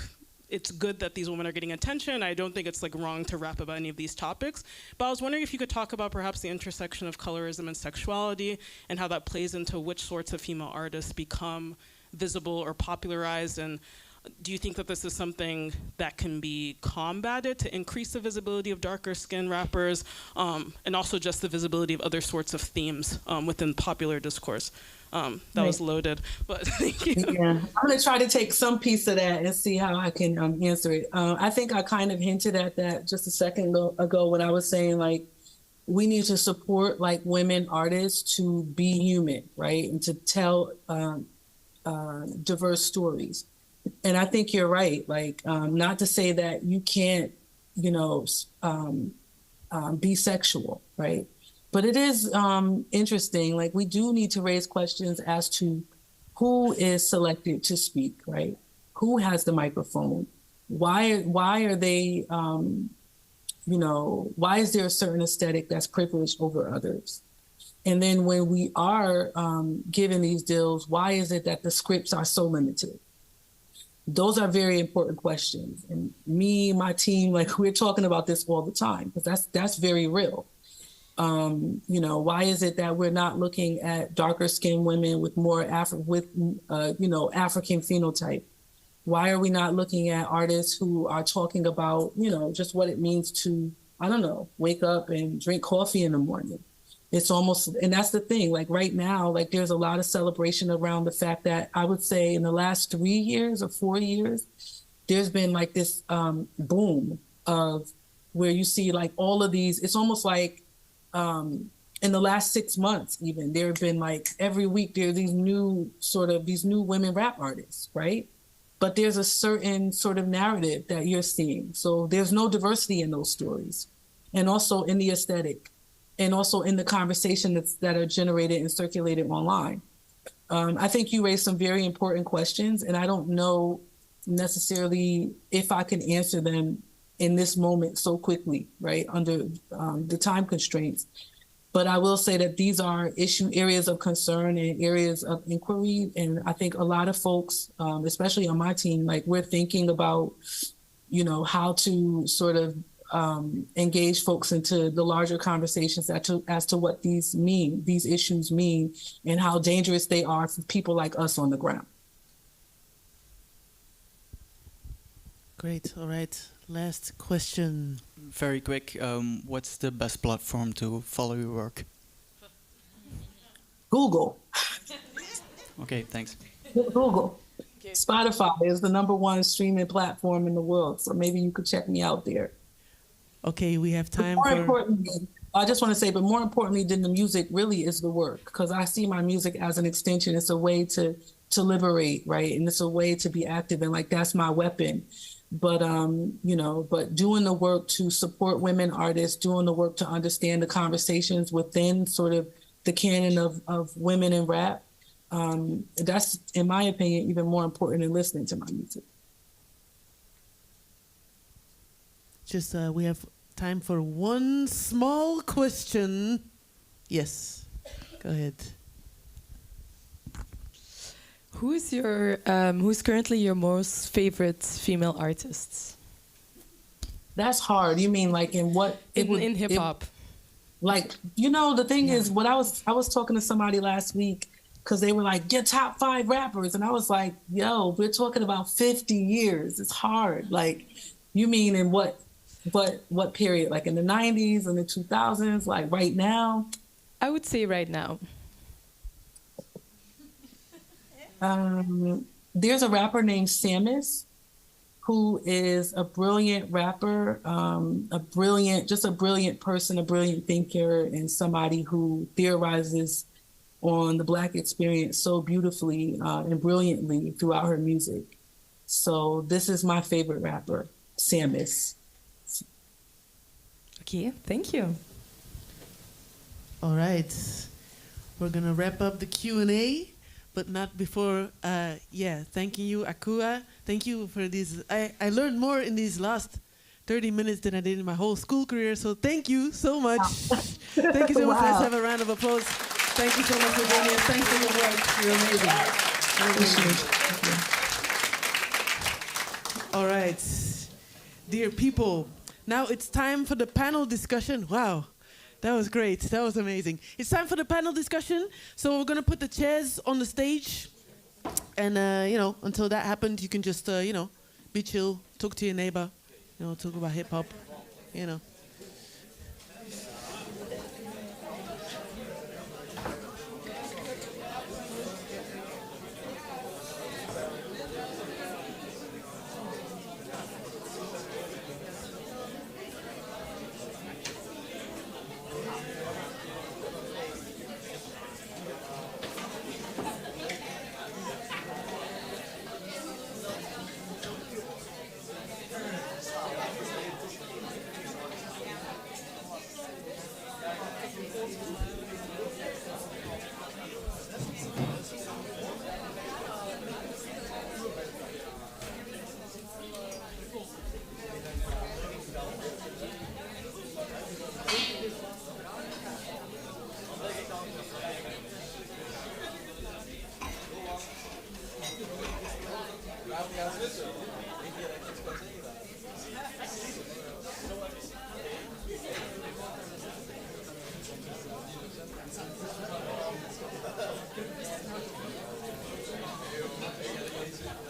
Speaker 7: it's good that these women are getting attention. I don't think it's like wrong to rap about any of these topics, but I was wondering if you could talk about perhaps the intersection of colorism and sexuality and how that plays into which sorts of female artists become visible or popularized, and do you think that this is something that can be combated to increase the visibility of darker skinned rappers, and also just the visibility of other sorts of themes within popular discourse? That was loaded, but thank you.
Speaker 2: Yeah, I'm gonna try to take some piece of that and see how I can answer it. I think I kind of hinted at that just a second ago when I was saying, like, we need to support like women artists to be human, right? And to tell diverse stories. And I think you're right. Like, not to say that you can't, be sexual, right? But it is interesting. Like, we do need to raise questions as to who is selected to speak, right? Who has the microphone? Why are they, why is there a certain aesthetic that's privileged over others? And then when we are given these deals, why is it that the scripts are so limited? Those are very important questions. And me, my team, like, we're talking about this all the time because that's very real. Why is it that we're not looking at darker skinned women with more African phenotype? Why are we not looking at artists who are talking about, just what it means to, wake up and drink coffee in the morning? It's almost, and that's the thing, like right now, like there's a lot of celebration around the fact that I would say in the last 3 years or 4 years, there's been like this boom of where you see like all of these, it's almost like in the last 6 months, even there have been like every week, there are these new women rap artists, right? But there's a certain sort of narrative that you're seeing. So there's no diversity in those stories, and also in the aesthetic, and also in the conversation that are generated and circulated online. I think you raised some very important questions, and I don't know necessarily if I can answer them in this moment so quickly, right, under the time constraints. But I will say that these are areas of concern and areas of inquiry. And I think a lot of folks, especially on my team, like we're thinking about, how to sort of engage folks into the larger conversations as to what these issues mean, and how dangerous they are for people like us on the ground.
Speaker 3: Great. All right. Last question.
Speaker 8: Very quick. What's the best platform to follow your work?
Speaker 2: Google.
Speaker 8: Okay, thanks.
Speaker 2: Google. Spotify is the #1 streaming platform in the world, so maybe you could check me out there.
Speaker 3: Okay, we have time
Speaker 2: more importantly, I just want to say, but more importantly than the music really is the work, because I see my music as an extension. It's a way to liberate, right? And it's a way to be active, and like that's my weapon. But but doing the work to support women artists, doing the work to understand the conversations within sort of the canon of women in rap, that's, in my opinion, even more important than listening to my music.
Speaker 3: Just we have time for one small question. Yes, go ahead.
Speaker 9: Who's currently your most favorite female artists?
Speaker 2: That's hard. You mean like in what?
Speaker 9: In hip hop.
Speaker 2: Like, the thing is, what I was talking to somebody last week, because they were like, your top 5 rappers. And I was like, yo, we're talking about 50 years. It's hard. Like, you mean in what period? Like in the 90s and the 2000s? Like right now?
Speaker 9: I would say right now.
Speaker 2: There's a rapper named Samus who is a brilliant rapper, just a brilliant person, a brilliant thinker, and somebody who theorizes on the Black experience so beautifully and brilliantly throughout her music. So this is my favorite rapper, Samus.
Speaker 9: Okay, thank you.
Speaker 3: All right, we're gonna wrap up the Q&A, but not before, thanking you, Akua. Thank you for these. I learned more in these last 30 minutes than I did in my whole school career, so thank you so much. Thank you so much. Let's have a round of applause. Thank you so much for being here. Thanks for your work. You're amazing. All right, dear people, now it's time for the panel discussion. Wow. That was great. That was amazing. It's time for the panel discussion. So we're going to put the chairs on the stage. And, until that happens, you can just, be chill, talk to your neighbor, talk about hip-hop,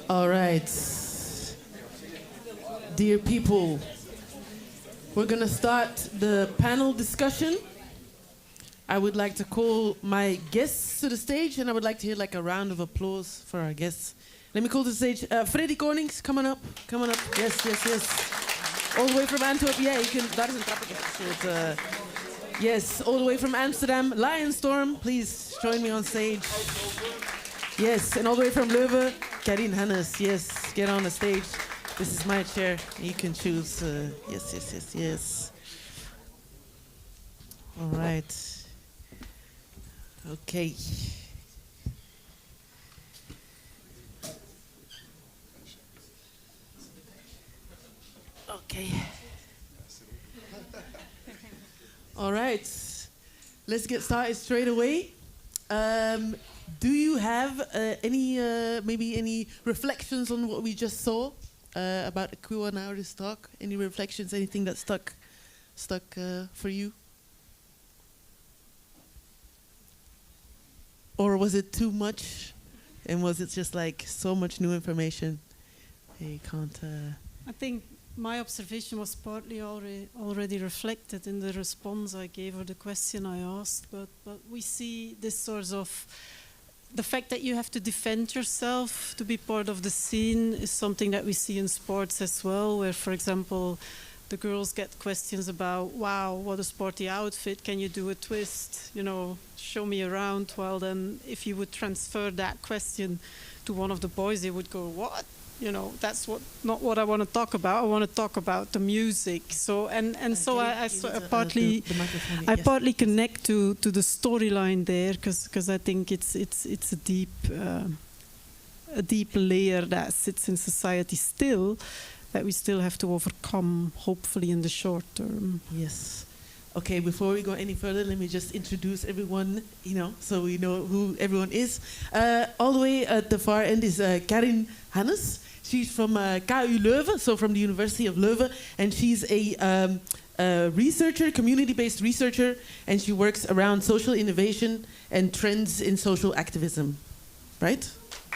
Speaker 3: All right. Dear people, we're going to start the panel discussion. I would like to call my guests to the stage, and I would like to hear like a round of applause for our guests. Let me call to the stage Freddy Konings. Come on up. Come on up. Yes, yes, yes. All the way from Antwerp. Yeah, you can. That is een trappetje. Yes, all the way from Amsterdam. Lionstorm, please join me on stage. Yes, and all the way from Leuven, Karin Hannes. Yes, get on the stage. This is my chair. You can choose. Yes, yes, yes, yes. All right. Okay. Okay. All right. Let's get started straight away. Do you have maybe any reflections on what we just saw about the Q and A talk? Any reflections? Anything that stuck for you? Or was it too much? And was it just like so much new information? You can't.
Speaker 6: I think my observation was partly already reflected in the response I gave or the question I asked. But we see this sort of the fact that you have to defend yourself to be part of the scene is something that we see in sports as well, where, for example, the girls get questions about, wow, what a sporty outfit, can you do a twist, show me around. Well, then if you would transfer that question to one of the boys, they would go, what? That's not what I want to talk about. I want to talk about the music. So so I partly connect to the storyline there because I think it's a deep layer that sits in society still that we still have to overcome, hopefully in the short term.
Speaker 3: Yes. Okay, before we go any further, let me just introduce everyone, so we know who everyone is. All the way at the far end is Karin Hannes. She's from KULeuven, so from the University of Leuven, and she's a researcher, community-based researcher, and she works around social innovation and trends in social activism. Right?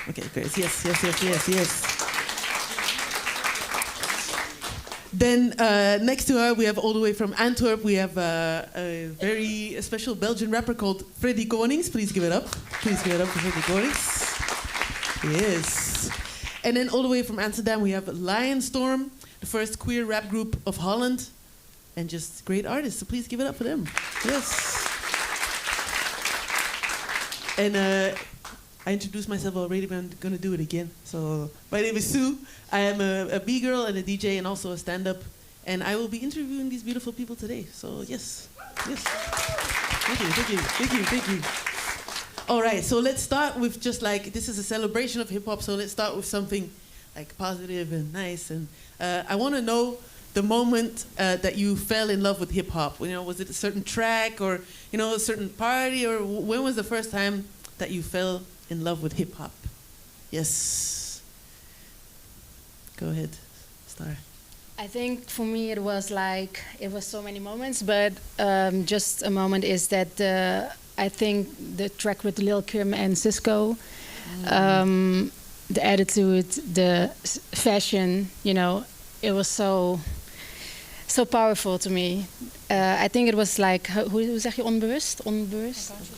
Speaker 3: Okay, great. Yes. Then next to her, we have all the way from Antwerp, we have a very special Belgian rapper called Freddy Konings. Please give it up. Please give it up for Freddy Konings. Yes. And then all the way from Amsterdam, we have Lionstorm, the first queer rap group of Holland, and just great artists. So please give it up for them. Yes. And I introduced myself already, but I'm gonna do it again. So my name is Sue. I am a B-girl and a DJ and also a stand-up. And I will be interviewing these beautiful people today. So yes. Thank you. All right, so let's start with just like, this is a celebration of hip hop, so let's start with something like positive and nice. And I want to know the moment that you fell in love with hip hop. You know, was it a certain track or, you know, a certain party, or when was the first time that you fell in love with hip hop? Yes. Go ahead, Star.
Speaker 10: I think for me it was so many moments, but just a moment is that I think the track with Lil Kim and Cisco, the attitude, the fashion, you know, it was so powerful to me. I think it was like, hoe zeg je onbewust?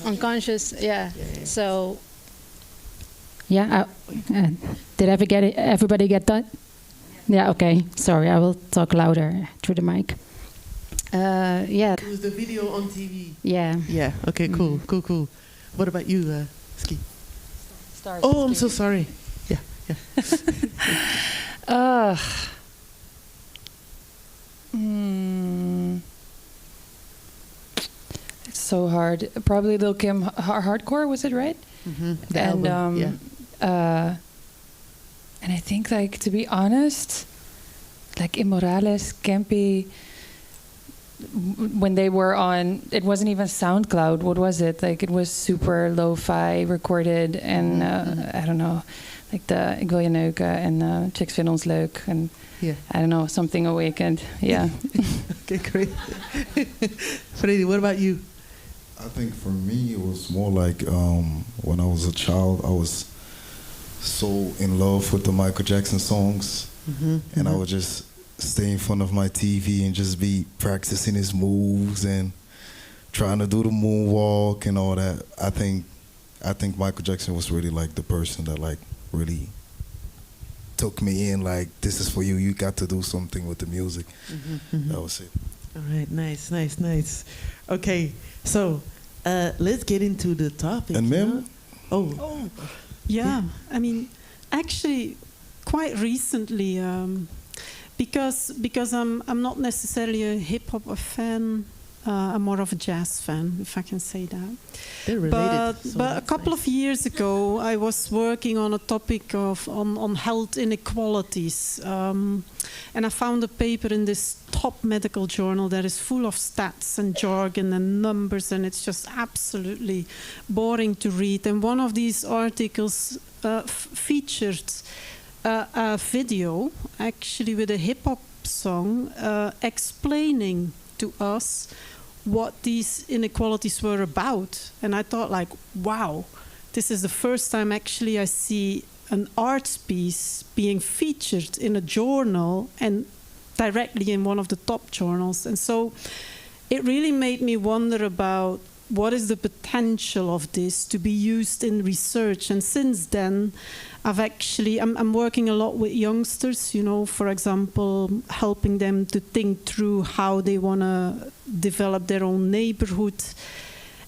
Speaker 10: Unconscious, yeah. So, yeah, did everybody get that? Yeah, okay. Sorry, I will talk louder through the mic. Yeah.
Speaker 3: It was the video on TV.
Speaker 10: Yeah.
Speaker 3: Yeah, okay, cool. What about you, Ski?
Speaker 10: Stars.
Speaker 3: Oh, I'm so sorry. Yeah.
Speaker 9: It's so hard. Probably Lil Kim Hardcore, was it right?
Speaker 3: Mm-hmm.
Speaker 9: And I think, like, to be honest, like Immorales, Campy, when they were on, it wasn't even SoundCloud. What was it? Like, it was super lo-fi recorded, and I don't know, like the Ik wil je neuken and Chicks vinden ons leuk, and I don't know, something awakened. Yeah.
Speaker 3: Okay, great. Freddy, what about you?
Speaker 5: I think for me, it was more like when I was a child, I was so in love with the Michael Jackson songs, and I would just stay in front of my TV and just be practicing his moves and trying to do the moonwalk and all that. I think Michael Jackson was really like the person that like really took me in, like, this is for you, you got to do something with the music. That was it.
Speaker 3: All right, nice. Okay, so let's get into the topic.
Speaker 5: And Mim?
Speaker 3: Oh.
Speaker 6: Yeah, I mean, actually, quite recently, because I'm not necessarily a hip hop fan. I'm more of a jazz fan, if I can say that.
Speaker 3: They're related.
Speaker 6: But a couple of years ago, I was working on a topic on health inequalities, and I found a paper in this top medical journal that is full of stats and jargon and numbers, and it's just absolutely boring to read. And one of these articles featured a video, actually with a hip hop song, explaining to us what these inequalities were about. And I thought, like, wow, this is the first time actually I see an art piece being featured in a journal and directly in one of the top journals. And so it really made me wonder about what is the potential of this to be used in research. And since then, I'm working a lot with youngsters, you know, for example, helping them to think through how they want to develop their own neighborhood.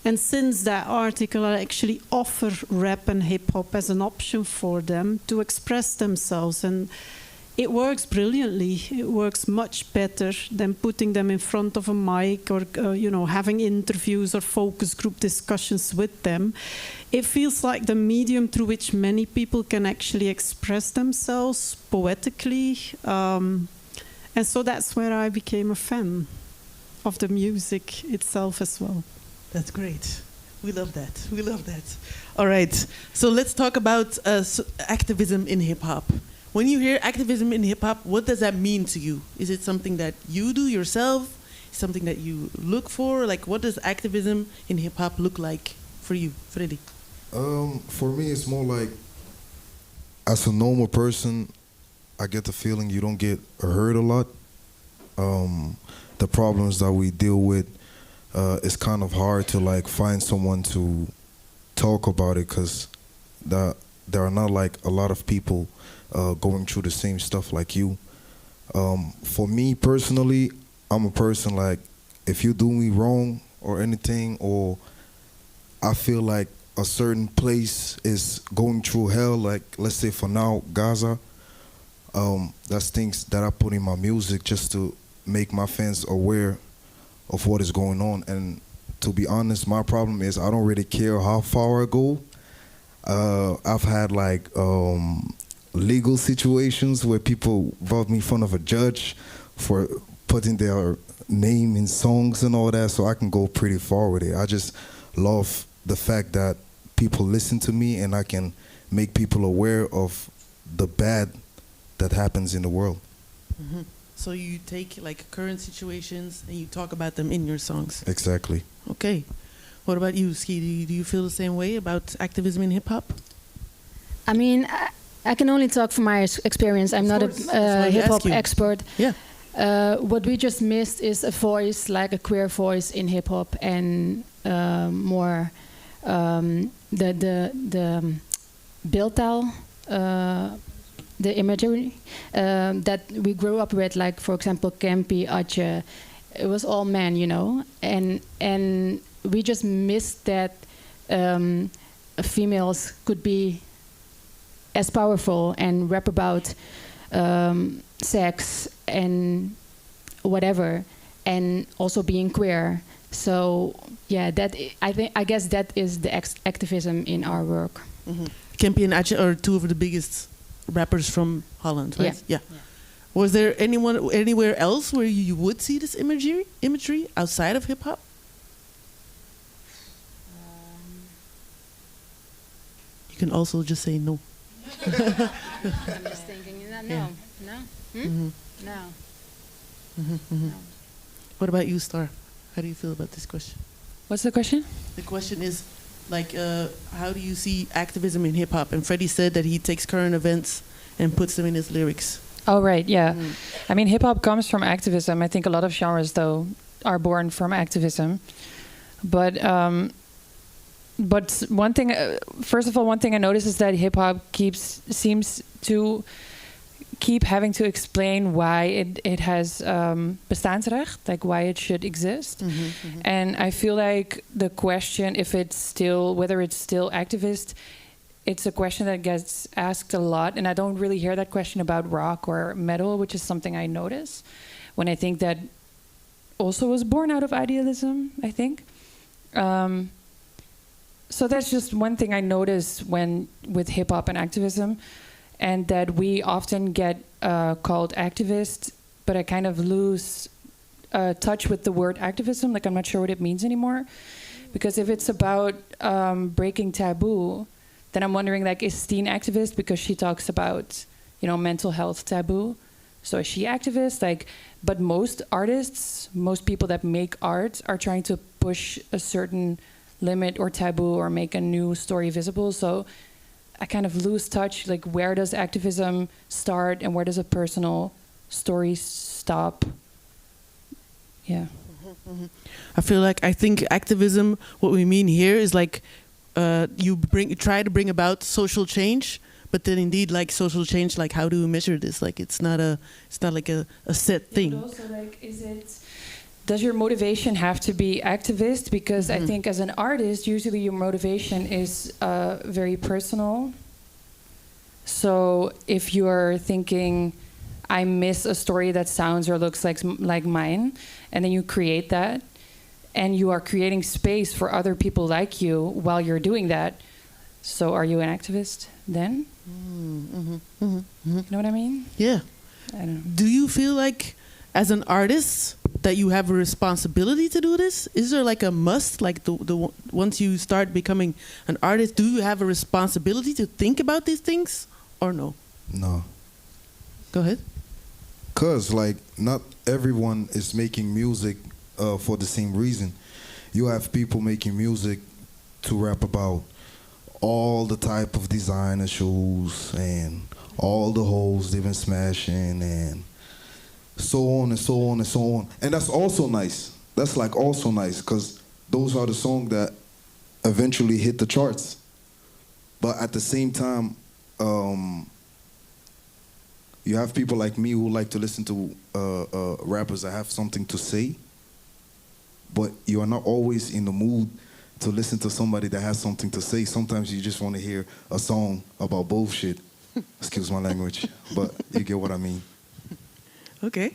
Speaker 6: And since that article, I actually offer rap and hip hop as an option for them to express themselves. And it works brilliantly. It works much better than putting them in front of a mic or, having interviews or focus group discussions with them. It feels like the medium through which many people can actually express themselves poetically. And so that's where I became a fan of the music itself as well.
Speaker 3: That's great. We love that. All right. So let's talk about activism in hip-hop. When you hear activism in hip-hop, what does that mean to you? Is it something that you do yourself? Something that you look for? Like, what does activism in hip-hop look like for you, Freddy?
Speaker 5: For me, it's more like, as a normal person, I get the feeling you don't get heard a lot. The problems that we deal with, it's kind of hard to like find someone to talk about it, because there are not like a lot of people going through the same stuff like you. For me personally, I'm a person like, if you do me wrong or anything, or I feel like a certain place is going through hell, like let's say for now, Gaza, that's things that I put in my music just to make my fans aware of what is going on. And to be honest, my problem is I don't really care how far I go. I've had like legal situations where people brought me in front of a judge for putting their name in songs and all that, so I can go pretty far with it. I just love the fact that people listen to me and I can make people aware of the bad that happens in the world.
Speaker 3: Mm-hmm. So you take like current situations and you talk about them in your songs.
Speaker 5: Exactly.
Speaker 3: Okay. What about you, Ski? Do you feel the same way about activism in hip hop?
Speaker 10: I mean, I can only talk from my experience. I'm not a hip hop expert.
Speaker 3: Yeah.
Speaker 10: What we just missed is a voice, like a queer voice in hip hop, and more the beeldtaal, the imagery that we grew up with, like for example Campy, Atje. It was all men, you know, and we just missed that females could be as powerful and rap about sex and whatever, and also being queer. So yeah, I guess that is the activism in our work.
Speaker 3: Mm-hmm. Campy and Atje are two of the biggest rappers from Holland, right? Yeah. Was there anywhere else where you would see this imagery outside of hip hop? You can also just say no.
Speaker 10: I'm just thinking, no.
Speaker 3: Mm-hmm.
Speaker 10: No.
Speaker 3: Mm-hmm, mm-hmm.
Speaker 10: No.
Speaker 3: What about you, Star? How do you feel about this question?
Speaker 9: What's the question?
Speaker 3: The question is, like, how do you see activism in hip hop? And Freddie said that he takes current events and puts them in his lyrics.
Speaker 9: Oh, right, yeah. I mean, hip hop comes from activism. I think a lot of genres, though, are born from activism. But one thing, first of all, one thing I noticed is that hip hop seems to keep having to explain why it has bestaansrecht, like why it should exist.
Speaker 3: Mm-hmm, mm-hmm.
Speaker 9: And I feel like the question, whether it's still activist, it's a question that gets asked a lot, and I don't really hear that question about rock or metal, which is something I notice when I think that also was born out of idealism, I think. So that's just one thing I notice with hip hop and activism, and that we often get called activists, but I kind of lose touch with the word activism. Like, I'm not sure what it means anymore, because if it's about breaking taboo, then I'm wondering, like, is Steen activist because she talks about, mental health taboo? So is she activist? Like, but most artists, most people that make art are trying to push a certain limit or taboo or make a new story visible. So I kind of lose touch, like, where does activism start and where does a personal story stop? Yeah.
Speaker 3: Mm-hmm, mm-hmm. I think activism, what we mean here is like, you try to bring about social change, but then indeed, like, social change, like, how do we measure this? Like, it's not like a set thing.
Speaker 9: But also, like, does your motivation have to be activist? Because I think as an artist, usually your motivation is very personal. So if you're thinking, I miss a story that sounds or looks like mine, and then you create that, and you are creating space for other people like you while you're doing that. So are you an activist then?
Speaker 3: Mm-hmm. Mm-hmm.
Speaker 9: You know what I mean?
Speaker 3: Yeah.
Speaker 9: I don't know.
Speaker 3: Do you feel like, as an artist, that you have a responsibility to do this? Is there like a must? Like, once you start becoming an artist, do you have a responsibility to think about these things, or no?
Speaker 5: No.
Speaker 3: Go ahead.
Speaker 5: 'Cause, like, not everyone is making music for the same reason. You have people making music to rap about all the type of designer shoes and all the hoes they've been smashing and so on and so on and so on. And that's also nice. That's like also nice, because those are the songs that eventually hit the charts. But at the same time, you have people like me who like to listen to rappers that have something to say, but you are not always in the mood to listen to somebody that has something to say. Sometimes you just want to hear a song about bullshit. Excuse my language, but you get what I mean.
Speaker 3: Okay.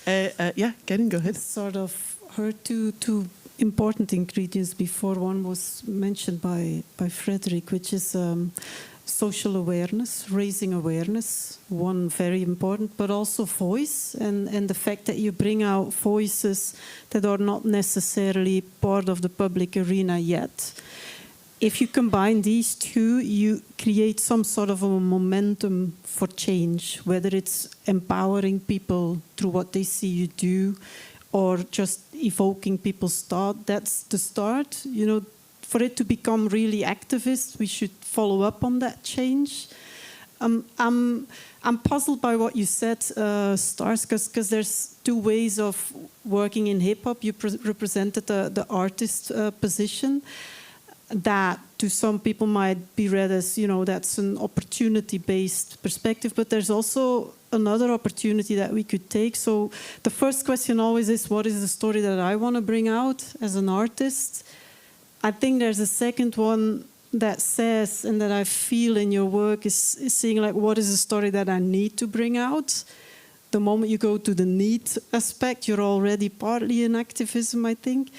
Speaker 3: Yeah, Karen, go ahead.
Speaker 6: Sort of heard two important ingredients before. One was mentioned by Frederick, which is social awareness, raising awareness, one very important, but also voice, and the fact that you bring out voices that are not necessarily part of the public arena yet. If you combine these two, you create some sort of a momentum for change, whether it's empowering people through what they see you do, or just evoking people's thought. That's the start. You know, for it to become really activist, we should follow up on that change. I'm puzzled by what you said, Stars, because there's two ways of working in hip-hop. You represented the artist position. That to some people might be read as, you know, that's an opportunity-based perspective, but there's also another opportunity that we could take. So the first question always is, what is the story that I want to bring out as an artist? I think there's a second one that says, and that I feel in your work, is saying, like, what is the story that I need to bring out? The moment you go to the need aspect, you're already partly in activism, I think.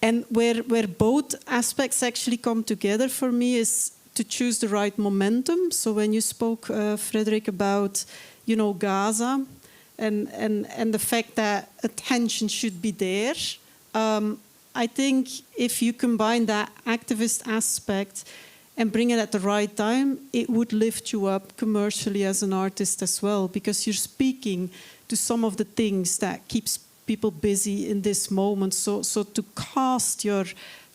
Speaker 6: And where both aspects actually come together for me is to choose the right momentum. So when you spoke, Frederick, about, you know, Gaza and the fact that attention should be there, I think if you combine that activist aspect and bring it at the right time, it would lift you up commercially as an artist as well, because you're speaking to some of the things that keeps people busy in this moment. So to cast your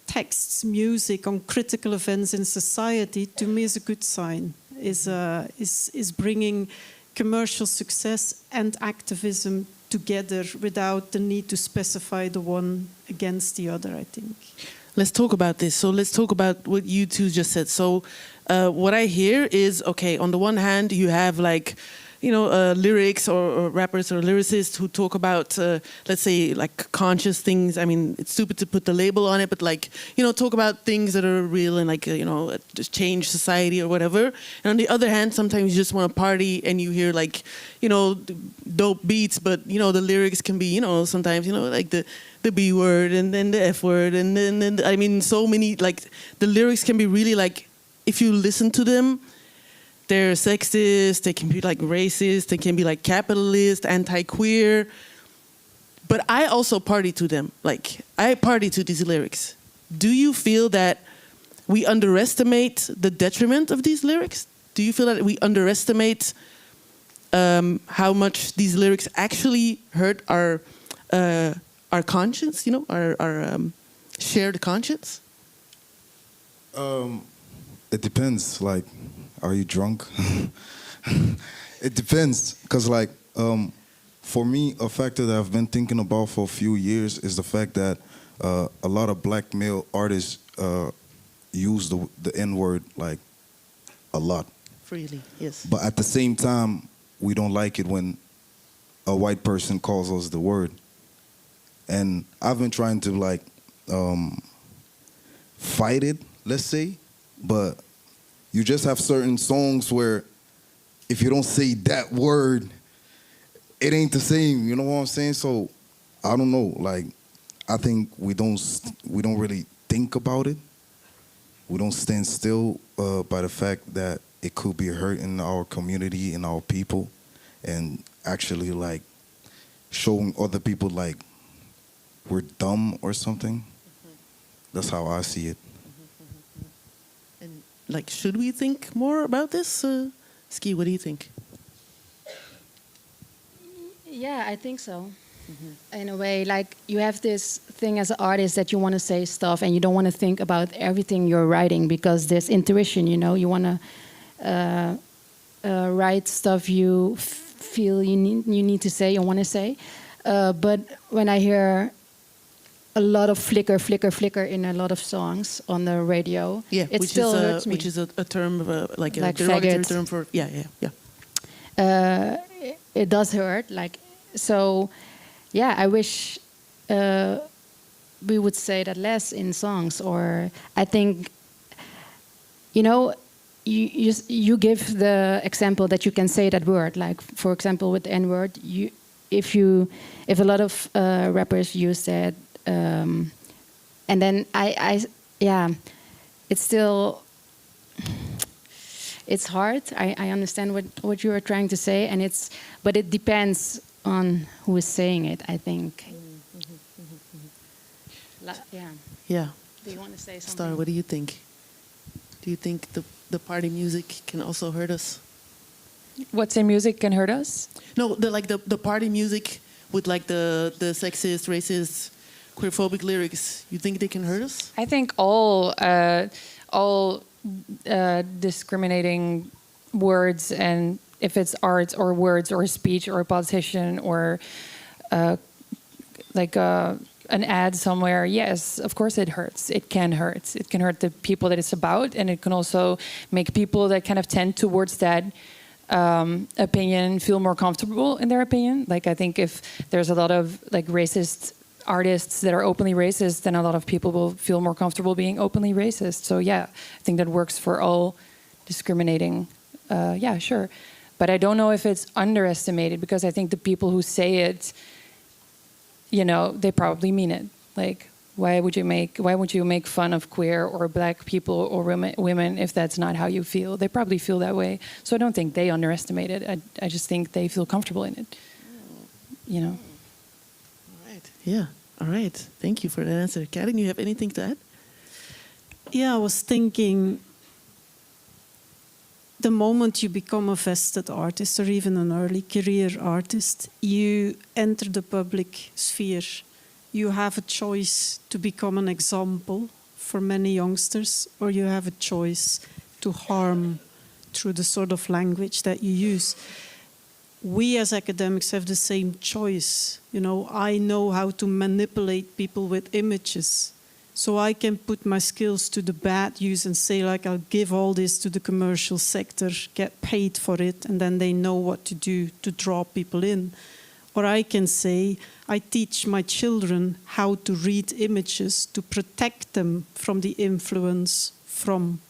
Speaker 6: texts, music on critical events in society, to me is a good sign, is bringing commercial success and activism together without the need to specify the one against the other, I think.
Speaker 3: Let's talk about this. So let's talk about what you two just said. So what I hear is, okay, on the one hand, you have like, you know, lyrics or rappers or lyricists who talk about, let's say, like conscious things. I mean, it's stupid to put the label on it, but like, you know, talk about things that are real and like, you know, just change society or whatever. And on the other hand, sometimes you just want to party and you hear like, you know, dope beats, but, you know, the lyrics can be, you know, sometimes, you know, like the B word and then the F word. And then I mean, so many, like the lyrics can be really like, if you listen to them, they're sexist, they can be like racist, they can be like capitalist, anti-queer. But I also party to them. Like, I party to these lyrics. Do you feel that we underestimate the detriment of these lyrics? Do you feel that we underestimate how much these lyrics actually hurt our conscience, you know, our shared conscience?
Speaker 5: It depends, like, are you drunk? It depends, because like, for me, a factor that I've been thinking about for a few years is the fact that a lot of black male artists use the N-word like a lot.
Speaker 3: Freely, yes.
Speaker 5: But at the same time, we don't like it when a white person calls us the word. And I've been trying to like fight it, let's say, but you just have certain songs where if you don't say that word, it ain't the same. You know what I'm saying? So I don't know. Like, I think we don't really think about it. We don't stand still by the fact that it could be hurting our community and our people, and actually like showing other people like we're dumb or something. Mm-hmm. That's how I see it.
Speaker 3: And like, should we think more about this? Ski, what do you think?
Speaker 10: Yeah, I think so. Mm-hmm. In a way, like you have this thing as an artist that you want to say stuff and you don't want to think about everything you're writing because there's intuition, you know. You want to write stuff you feel you need to say, you want to say. But when I hear a lot of flicker in a lot of songs on the radio,
Speaker 3: yeah,
Speaker 10: it still hurts me.
Speaker 3: Which is a term of like a
Speaker 10: like
Speaker 3: derogatory
Speaker 10: faggot.
Speaker 3: term for, yeah.
Speaker 10: it does hurt. Like, so, yeah, I wish we would say that less in songs. Or I think, you know, you give the example that you can say that word. Like, for example, with the N-word, if a lot of rappers use that, and then yeah, it's still. It's hard. I understand what you are trying to say, but it depends on who is saying it, I think. Yeah.
Speaker 3: Yeah.
Speaker 10: Do you want to say something?
Speaker 3: Star, what do you think? Do you think the party music can also hurt us?
Speaker 9: What's in music can hurt us?
Speaker 3: No, the party music with like the sexist, racist, queerphobic lyrics. You think they can hurt us?
Speaker 9: I think all discriminating words, and if it's art or words or speech or a politician or an ad somewhere, yes, of course it hurts. It can hurt. It can hurt the people that it's about, and it can also make people that kind of tend towards that opinion feel more comfortable in their opinion. Like, I think if there's a lot of like racist artists that are openly racist, then a lot of people will feel more comfortable being openly racist. So yeah, I think that works for all discriminating. Yeah, sure. But I don't know if it's underestimated, because I think the people who say it, you know, they probably mean it. Like, why would you make fun of queer or black people or women if that's not how you feel? They probably feel that way. So I don't think they underestimate it. I just think they feel comfortable in it. You know.
Speaker 3: Yeah. All right. Thank you for that answer. Karen, you have anything to add?
Speaker 6: Yeah, I was thinking, the moment you become a vested artist or even an early career artist, you enter the public sphere. You have a choice to become an example for many youngsters, or you have a choice to harm through the sort of language that you use. We as academics have the same choice. You know, I know how to manipulate people with images. So I can put my skills to the bad use and say, like, I'll give all this to the commercial sector, get paid for it, and then they know what to do to draw people in. Or I can say, I teach my children how to read images to protect them from the influence from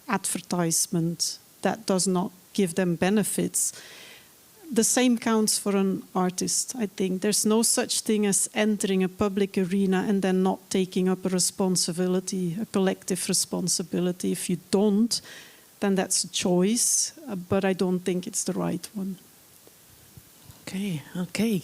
Speaker 6: advertisement that does not give them benefits. The same counts for an artist, I think. There's no such thing as entering a public arena and then not taking up a responsibility, a collective responsibility. If you don't, then that's a choice, but I don't think it's the right one.
Speaker 3: Okay.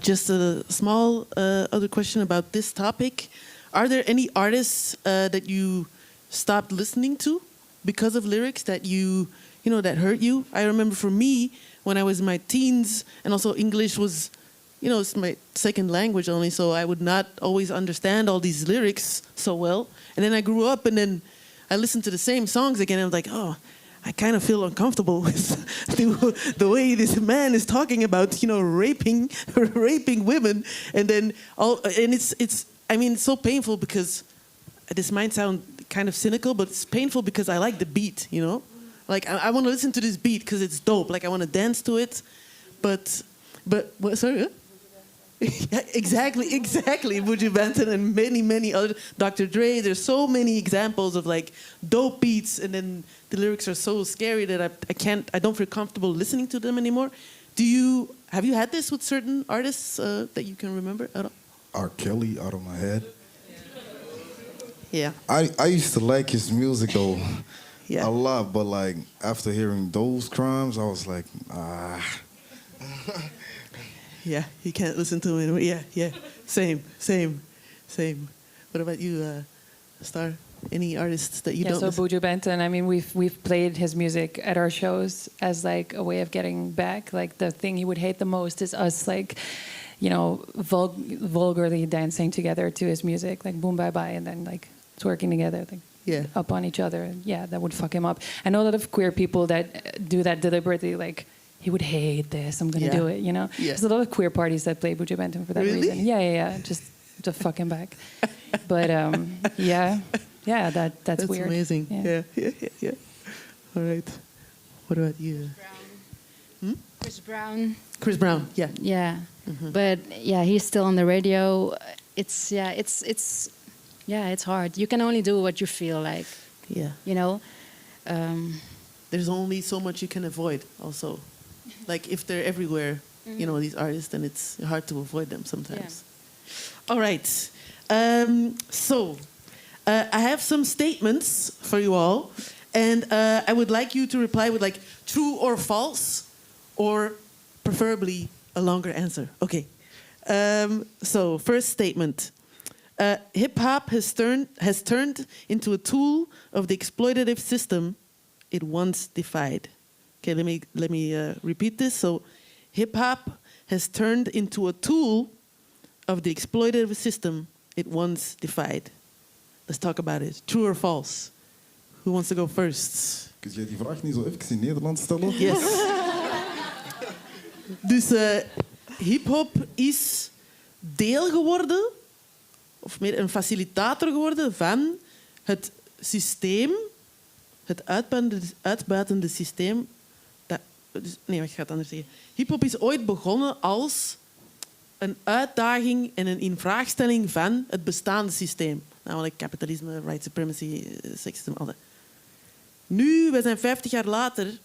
Speaker 3: Just a small other question about this topic. Are there any artists that you stopped listening to because of lyrics that that hurt you? I remember for me, when I was in my teens, and also English was, it's my second language only, so I would not always understand all these lyrics so well. And then I grew up, and then I listened to the same songs again, and I was like, oh, I kind of feel uncomfortable with the way this man is talking about, raping women, and then it's so painful, because this might sound kind of cynical, but it's painful because I like the beat, Like, I want to listen to this beat because it's dope. Like, I want to dance to it. But what, sorry? Huh? Yeah, exactly. Buju Banton and many other. Dr. Dre, there's so many examples of, like, dope beats, and then the lyrics are so scary that I don't feel comfortable listening to them anymore. Have you had this with certain artists that you can remember at all?
Speaker 5: R. Kelly, out of my head.
Speaker 3: Yeah.
Speaker 5: I used to like his music, though.
Speaker 3: Yeah.
Speaker 5: A lot, but like after hearing those crimes, I was like,
Speaker 3: Yeah, you can't listen to him anymore. Yeah. Same. What about you, Star? Any artists that you don't?
Speaker 9: So Buju Banton. I mean, we've played his music at our shows as like a way of getting back. Like, the thing he would hate the most is us, like, vulgarly dancing together to his music, like boom bye bye, and then like twerking together, like.
Speaker 3: Yeah.
Speaker 9: Up on each other. Yeah, that would fuck him up. I know a lot of queer people that do that deliberately, like, he would hate this, I'm going to do it, Yeah. There's a lot of queer parties that play Buju Banton for that reason. Yeah, just to fuck him back. But, yeah, that's weird.
Speaker 3: Amazing. Yeah. All right. What about you?
Speaker 10: Chris Brown.
Speaker 3: Chris Brown, yeah.
Speaker 10: Yeah, but yeah, he's still on the radio. It's hard. You can only do what you feel like.
Speaker 3: Yeah.
Speaker 10: You know.
Speaker 3: There's only so much you can avoid. Also, like if they're everywhere, you know, these artists, then it's hard to avoid them sometimes. Yeah. All right. I have some statements for you all, and I would like you to reply with like true or false, or preferably a longer answer. Okay. So first statement. Hip-hop has turned into a tool of the exploitative system it once defied. Okay, let me repeat this. So hip-hop has turned into a tool of the exploitative system it once defied. Let's talk about it. True or false? Who wants to go first?
Speaker 5: Kun je die vraag niet zo even in Nederlands stellen?
Speaker 3: Yes. Dus hip-hop is deel geworden, of meer een facilitator geworden van het systeem, het uitbuitende systeem. Nee, ik ga het anders zeggen. Hip-hop is ooit begonnen als een uitdaging en een invraagstelling van het bestaande systeem. Namelijk kapitalisme, white supremacy, seksisme, al dat. Nu, we zijn 50 jaar later,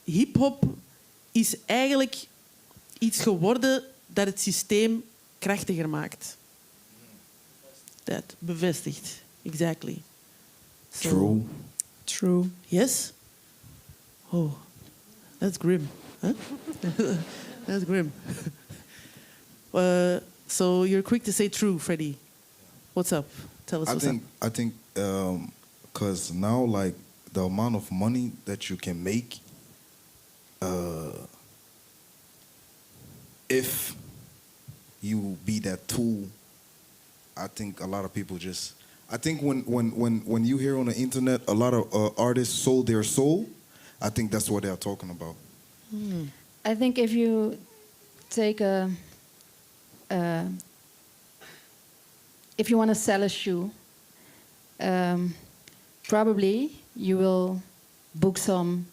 Speaker 3: hip-hop is eigenlijk iets geworden dat het systeem krachtiger maakt. Dat bevestigt. Exactly.
Speaker 5: True.
Speaker 3: True. Yes? Oh, that's grim. Huh? That's grim. So you're quick to say true, Freddie. What's up? Tell us what's up.
Speaker 5: I think because now, like, the amount of money that you can make, if you be that tool, I think a lot of people just... I think when you hear on the internet a lot of artists sold their soul, I think that's what they're talking about.
Speaker 10: I think if you take if you want to sell a shoe, probably you will book some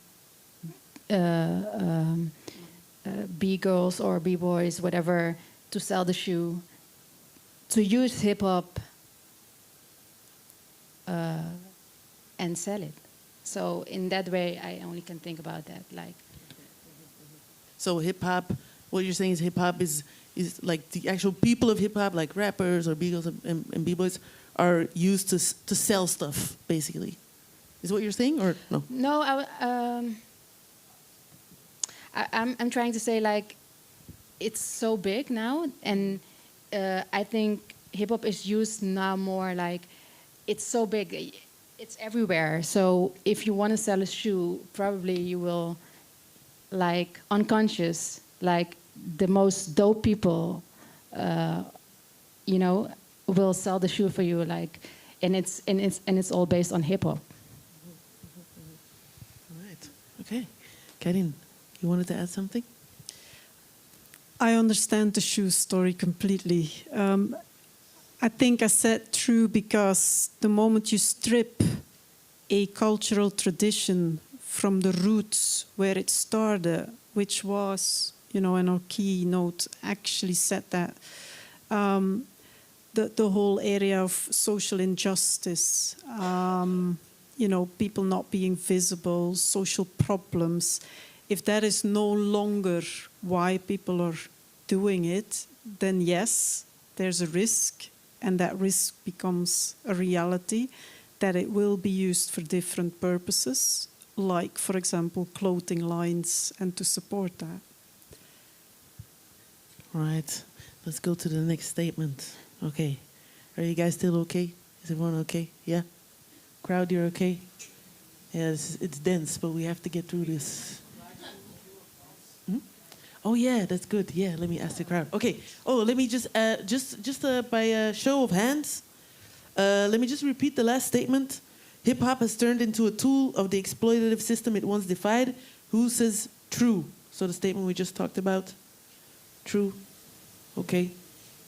Speaker 10: B-girls or B-boys, whatever, to sell the shoe, to use hip-hop and sell it. So in that way, I only can think about that. Like,
Speaker 3: so hip-hop, what you're saying is hip-hop is like the actual people of hip-hop, like rappers or B-girls and B-boys, are used to sell stuff, basically. Is what you're saying, or no?
Speaker 10: No, I'm trying to say, like, it's so big now, and I think hip-hop is used now more like, it's so big, it's everywhere. So if you want to sell a shoe, probably you will, like, unconscious, like, the most dope people, you know, will sell the shoe for you, like, and it's all based on hip-hop.
Speaker 3: Right. Okay. Karin, you wanted to add something?
Speaker 6: I understand the shoe story completely. I think I said true because the moment you strip a cultural tradition from the roots where it started, which was, you know, and our keynote actually said that, the whole area of social injustice, you know, people not being visible, social problems, if that is no longer why people are doing it, then yes, there's a risk, and that risk becomes a reality, that it will be used for different purposes, like, for example, clothing lines, and to support that.
Speaker 3: All right, let's go to the next statement. Okay, are you guys still okay? Is everyone okay? Yeah? Crowd, you're okay? Yeah, it's dense, but we have to get through this. Oh yeah, that's good. Yeah, let me ask the crowd. Okay. Oh, let me just by a show of hands, let me just repeat the last statement. Hip hop has turned into a tool of the exploitative system it once defied. Who says true? So the statement we just talked about. True. Okay.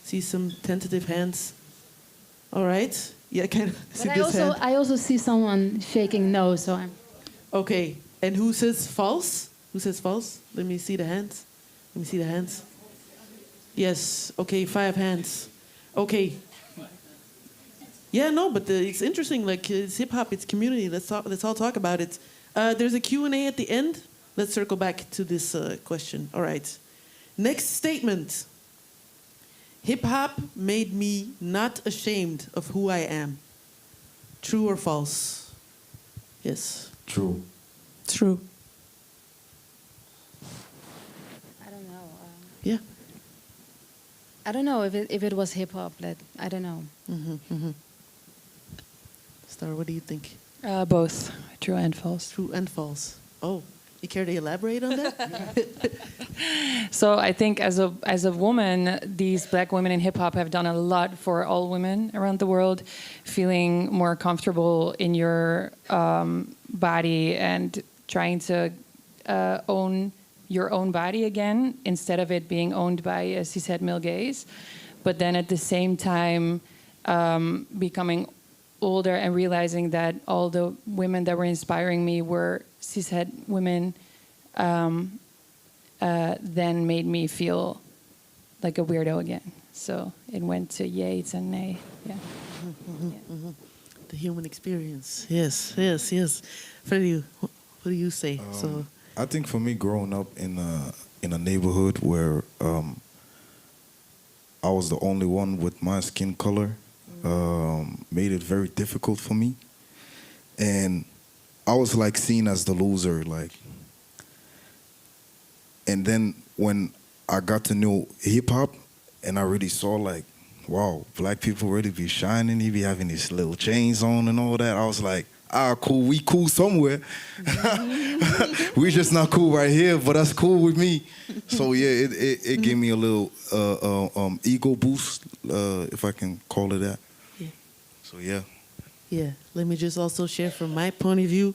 Speaker 3: See some tentative hands. All right. Yeah, kind of.
Speaker 10: But I also see someone shaking no, so I'm.
Speaker 3: Okay. And who says false? Who says false? Let me see the hands. Let me see the hands. Yes. Okay, 5 hands. Okay. Yeah, no, but it's interesting. Like, it's hip hop, it's community. Let's all talk about it. There's a Q&A at the end. Let's circle back to this question. All right. Next statement. Hip hop made me not ashamed of who I am. True or false? Yes.
Speaker 5: True.
Speaker 3: True.
Speaker 10: I don't know.
Speaker 3: Yeah.
Speaker 10: I don't know if it was hip hop. I don't know.
Speaker 3: Star, what do you think?
Speaker 9: Both, true and false.
Speaker 3: True and false. Oh, you care to elaborate on that?
Speaker 9: So I think as a woman, these black women in hip hop have done a lot for all women around the world, feeling more comfortable in your body and trying to own your own body again instead of it being owned by a cishet male gaze. But then at the same time, becoming older and realizing that all the women that were inspiring me were cishet women, then made me feel like a weirdo again. So it went to Yates and nay. Yeah.
Speaker 3: The human experience. Yes, yes, yes. Freddie, what do you say?
Speaker 5: I think for me, growing up in a neighborhood where I was the only one with my skin color, made it very difficult for me, and I was like seen as the loser, like. And then when I got to know hip hop, and I really saw like, wow, black people really be shining. He be having these little chains on and all that. I was like, cool. We cool somewhere. We just not cool right here, but that's cool with me. So yeah, it gave me a little ego boost, if I can call it that.
Speaker 3: Yeah.
Speaker 5: So yeah.
Speaker 3: Yeah. Let me just also share from my point of view,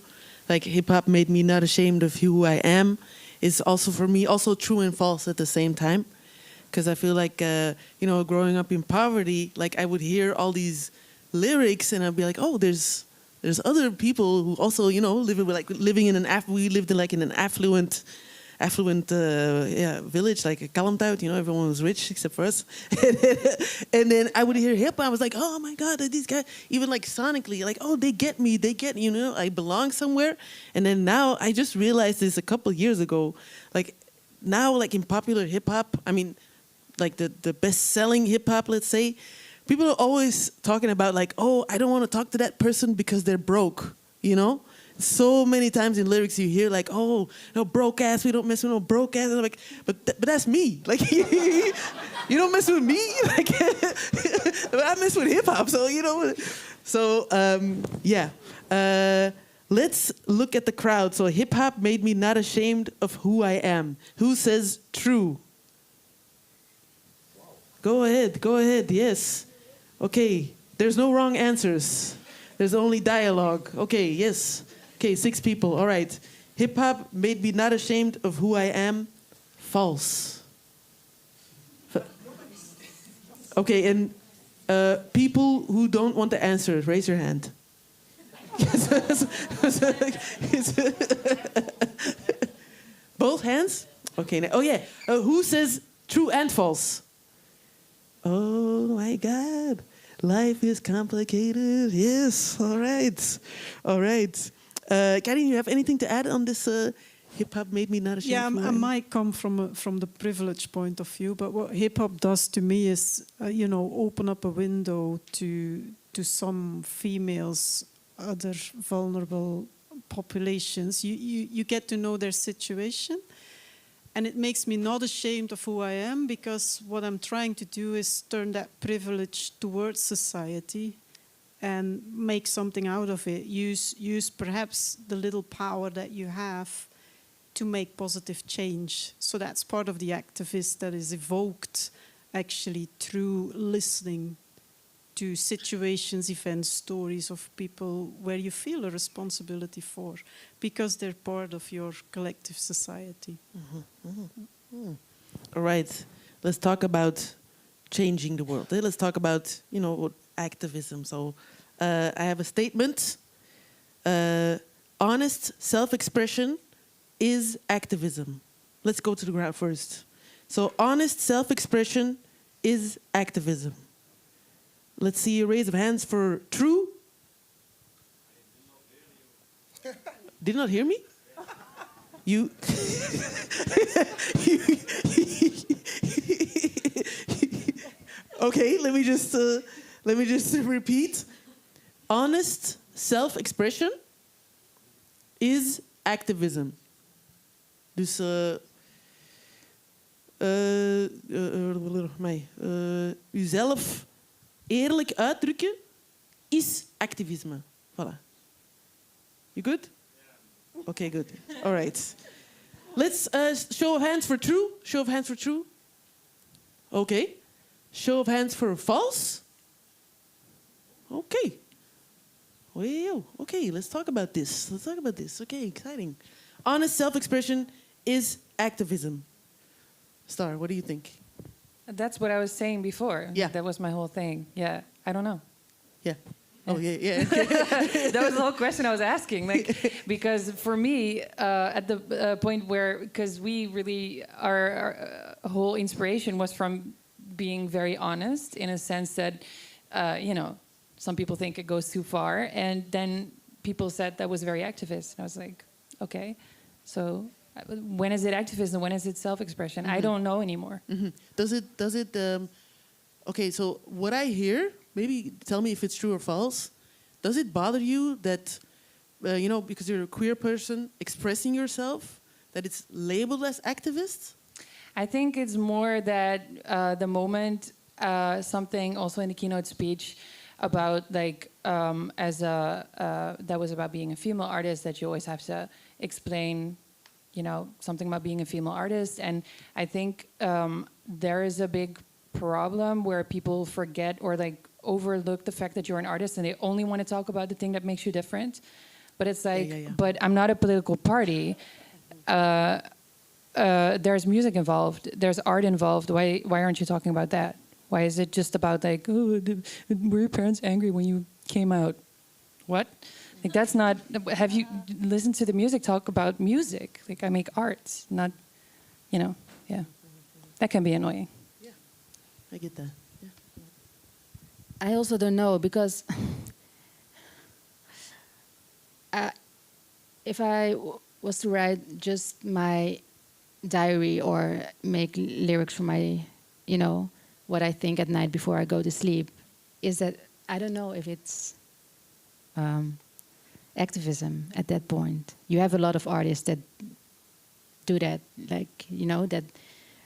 Speaker 3: like hip hop made me not ashamed of who I am. It's also for me also true and false at the same time, because I feel like growing up in poverty, like I would hear all these lyrics and I'd be like, oh, there's other people who also living in we lived in like in an affluent village, like a Kalmthout, everyone was rich except for us. And then I would hear hip hop. I was like, oh my God, these guys, even like sonically, like, oh, they get me, I belong somewhere. And then now I just realized this a couple of years ago, like now, like in popular hip hop, I mean, like the best selling hip hop, let's say, people are always talking about like, oh, I don't want to talk to that person because they're broke, So many times in lyrics you hear like, oh, no broke ass, we don't mess with no broke ass. And I'm like, but that's me. Like, you don't mess with me. Like, I mess with hip hop, so So yeah, let's look at the crowd. So hip hop made me not ashamed of who I am. Who says true? Go ahead. Yes. Okay. There's no wrong answers. There's only dialogue. Okay. Yes. Okay, 6 people. All right. Hip hop made me not ashamed of who I am. False. Okay, and people who don't want to answer, raise your hand. Both hands? Okay. Oh yeah. Who says true and false? Oh my God. Life is complicated. Yes. All right. Karin, you have anything to add on this hip hop made me not ashamed?
Speaker 6: Yeah, I might come from the privileged point of view, but what hip hop does to me is, open up a window to some females, other vulnerable populations. You get to know their situation, and it makes me not ashamed of who I am, because what I'm trying to do is turn that privilege towards society and make something out of it. Use perhaps the little power that you have to make positive change. So that's part of the activist that is evoked actually through listening to situations, events, stories of people where you feel a responsibility for, because they're part of your collective society.
Speaker 3: All right, let's talk about changing the world. Let's talk about, activism. So I have a statement. Honest self-expression is activism? Let's go to the ground first. So honest self-expression is activism. Let's see a raise of hands for true. Did not hear me? You. Okay, let me just repeat. Honest self-expression is activism. Dus uzelf eerlijk uitdrukken is activisme. Voilà. You good? Okay, good. All right. Let's show of hands for true. Show of hands for true. Okay. Show of hands for false. Okay. Well, okay, let's talk about this. Okay, exciting. Honest self-expression is activism. Star, what do you think?
Speaker 9: That's what I was saying before.
Speaker 3: Yeah.
Speaker 9: That was my whole thing. Yeah. I don't know.
Speaker 3: Yeah. Oh, yeah.
Speaker 9: That was the whole question I was asking. Like, because for me, at the point where, because we really, our whole inspiration was from being very honest in a sense that, some people think it goes too far. And then people said that was very activist. And I was like, okay, so when is it activism? When is it self-expression? Mm-hmm. I don't know anymore.
Speaker 3: Mm-hmm. Does it, okay, so what I hear, maybe tell me if it's true or false, does it bother you that, because you're a queer person, expressing yourself, that it's labeled as activist?
Speaker 9: I think it's more that the moment something also in the keynote speech about like that was about being a female artist, that you always have to explain, something about being a female artist. And I think there is a big problem where people forget or like overlook the fact that you're an artist and they only want to talk about the thing that makes you different. But it's like, but I'm not a political party. There's music involved. There's art involved. Why aren't you talking about that? Why is it just about like, oh, were your parents angry when you came out? What? Like that's not. Have you listened to the music talk about music? Like I make art, not, yeah. That can be annoying.
Speaker 3: Yeah, I get that. Yeah.
Speaker 10: I also don't know because if I was to write just my diary or make lyrics for my, what I think at night before I go to sleep, is that I don't know if it's activism at that point. You have a lot of artists that do that, like, that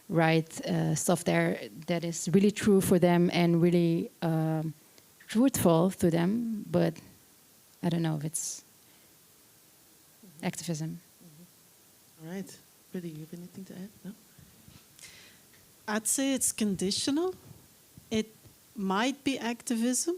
Speaker 10: write stuff there that is really true for them and really truthful to them, but I don't know if it's activism.
Speaker 3: All right. Pretty, you have anything to add? No?
Speaker 6: I'd say it's conditional. It might be activism,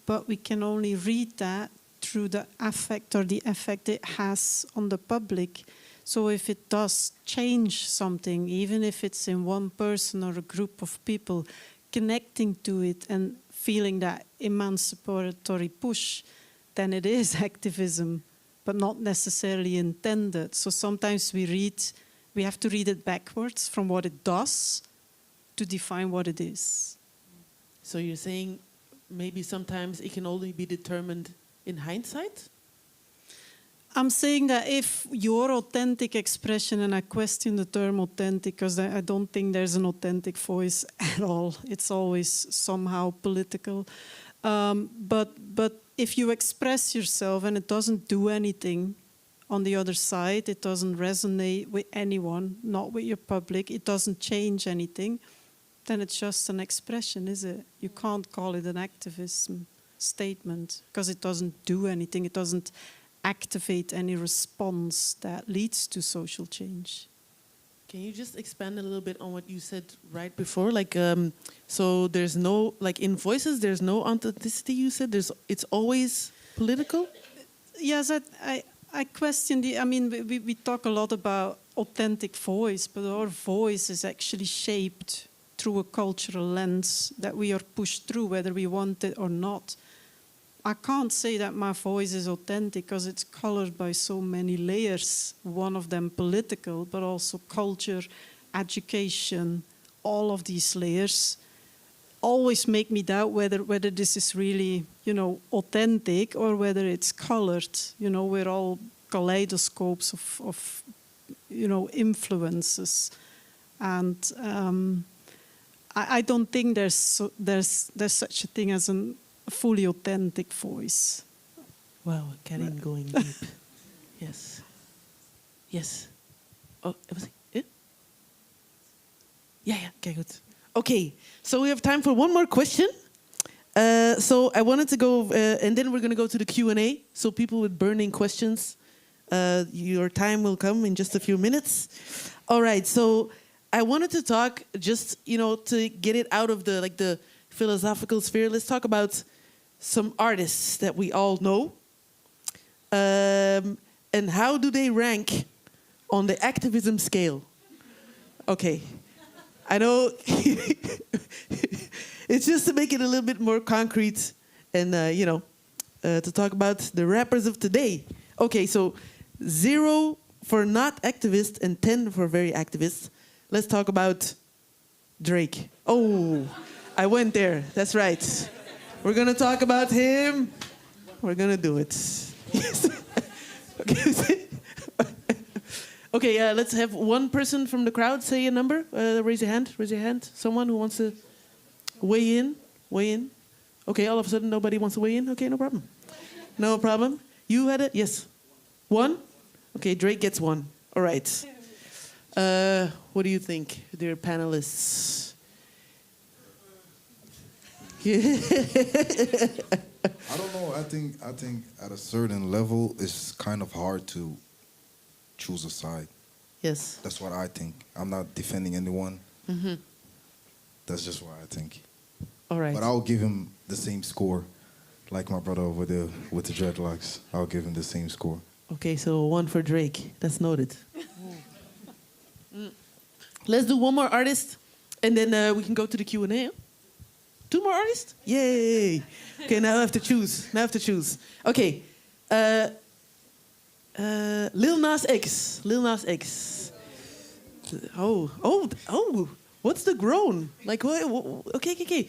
Speaker 6: but we can only read that through the affect or the effect it has on the public. So if it does change something, even if it's in one person or a group of people, connecting to it and feeling that emancipatory push, then it is activism, but not necessarily intended. So sometimes we have to read it backwards from what it does to define what it is.
Speaker 3: So you're saying maybe sometimes it can only be determined in hindsight?
Speaker 6: I'm saying that if your authentic expression, and I question the term authentic because I don't think there's an authentic voice at all. It's always somehow political. But if you express yourself and it doesn't do anything on the other side, it doesn't resonate with anyone, not with your public, it doesn't change anything, then it's just an expression, is it? You can't call it an activism statement because it doesn't do anything. It doesn't activate any response that leads to social change.
Speaker 3: Can you just expand a little bit on what you said right before? Like, so there's no, like in voices, there's no authenticity, you said? It's always political?
Speaker 6: Yes, I question we talk a lot about authentic voice, but our voice is actually shaped through a cultural lens that we are pushed through, whether we want it or not. I can't say that my voice is authentic because it's colored by so many layers. One of them political, but also culture, education, all of these layers always make me doubt whether this is really, authentic or whether it's colored. We're all kaleidoscopes of influences. And I don't think there's such a thing as a fully authentic voice.
Speaker 3: Wow, Karin going deep. Yes. Yes. Oh, was it? Yeah, okay, good. Okay, so we have time for one more question. So I wanted to go, and then we're going to go to the Q&A. So people with burning questions, your time will come in just a few minutes. All right, so I wanted to talk just, to get it out of the philosophical sphere. Let's talk about some artists that we all know. And how do they rank on the activism scale? Okay. I know it's just to make it a little bit more concrete and, to talk about the rappers of today. Okay, so 0 for not activist and 10 for very activist. Let's talk about Drake. Oh, I went there. That's right. We're going to talk about him. We're going to do it. Okay. Okay, let's have one person from the crowd say a number. Raise your hand. Raise your hand. Someone who wants to weigh in. Weigh in. Okay, all of a sudden nobody wants to weigh in. Okay, no problem. No problem. You had it? Yes. 1? Okay, Drake gets 1. All right. What do you think, dear panelists?
Speaker 5: I don't know. I think at a certain level, it's kind of hard to choose a side.
Speaker 3: Yes.
Speaker 5: That's what I think. I'm not defending anyone.
Speaker 3: Mm-hmm.
Speaker 5: That's just what I think.
Speaker 3: All right.
Speaker 5: But I'll give him the same score, like my brother over there with the dreadlocks. I'll give him the same score.
Speaker 3: Okay, so 1 for Drake. That's noted. Let's do one more artist, and then we can go to the Q&A. 2 more artists? Yay! Okay, now I have to choose. Okay. Lil Nas X. Oh! What's the groan? Like, okay.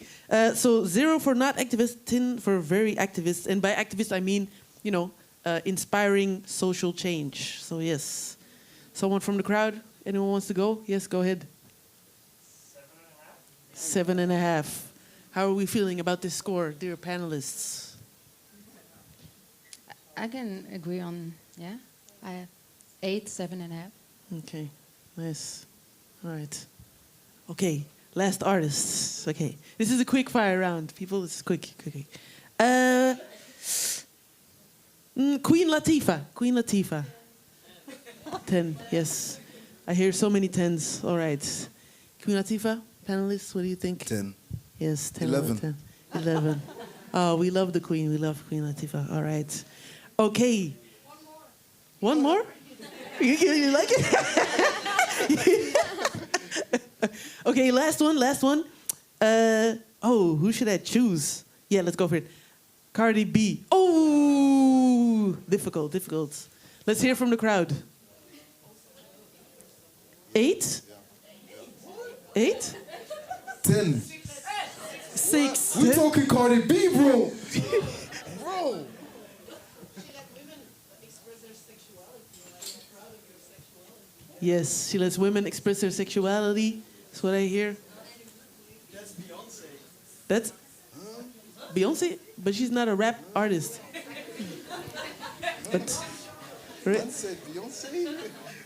Speaker 3: So 0 for not activist, 10 for very activist, and by activist I mean, inspiring social change. So yes, someone from the crowd. Anyone wants to go? Yes, go ahead. 7.5. How are we feeling about this score, dear panelists?
Speaker 10: I can agree on, I have 8, 7.5.
Speaker 3: Okay, nice. All right. Okay, last artists. Okay, this is a quick fire round. People, it's quick. Queen Latifah. 10, yes. I hear so many 10s. All right. Queen Latifah, panelists, what do you think?
Speaker 5: 10.
Speaker 3: Yes, 10.
Speaker 5: 11.
Speaker 3: 10. 11. Oh, we love the Queen. We love Queen Latifah. All right. Okay. One more? You like it? Okay, last one. Who should I choose? Yeah, let's go for it. Cardi B. Oh, difficult. Let's hear from the crowd. 8? 8?
Speaker 5: 10.
Speaker 3: 6.
Speaker 5: We're talking Cardi B, bro. Bro.
Speaker 3: Yes, she lets women express their sexuality. That's what I hear.
Speaker 11: That's Beyonce.
Speaker 3: That's Beyonce, but she's not a rap artist. But
Speaker 5: Beyonce.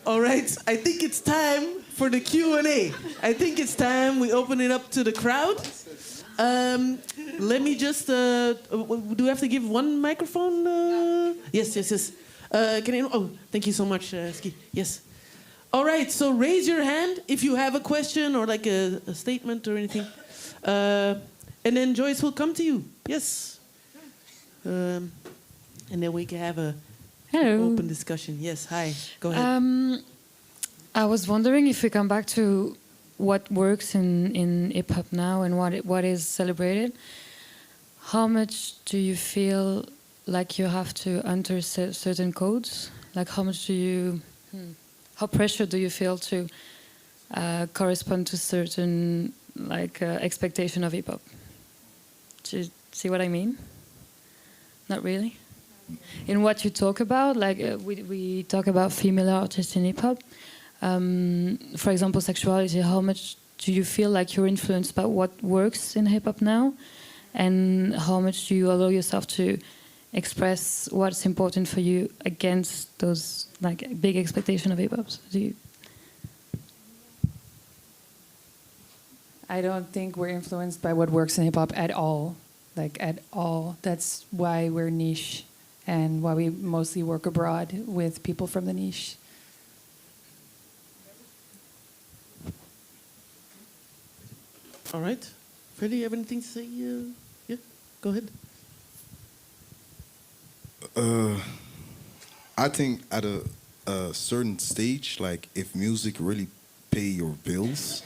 Speaker 3: all right, I think it's time for the Q&A. I think it's time we open it up to the crowd. Let me just. Do we have to give one microphone? Yes. Can I? Oh, thank you so much, Ski. Yes. All right, so raise your hand if you have a question or like a statement or anything. And then Joyce will come to you. Yes. And then we can have a open discussion. Yes, hi. Go ahead.
Speaker 9: I was wondering if we come back to what works in hip-hop now and what is celebrated. how much do you feel like you have to enter certain codes? Like how much do you, how pressure do you feel to correspond to certain expectation of hip hop? Do you see what I mean? Not really. In what you talk about, we talk about female artists in hip hop. For example, sexuality. How much do you feel like you're influenced by what works in hip hop now, and how much do you allow yourself to express what's important for you against those big expectation of hip hop? I don't think we're influenced by what works in hip hop at all. At all. That's why we're niche and why we mostly work abroad with people from the niche.
Speaker 3: All right. Freddie, you have anything to say? Yeah, go ahead.
Speaker 5: I think at a certain stage, if music really pay your bills,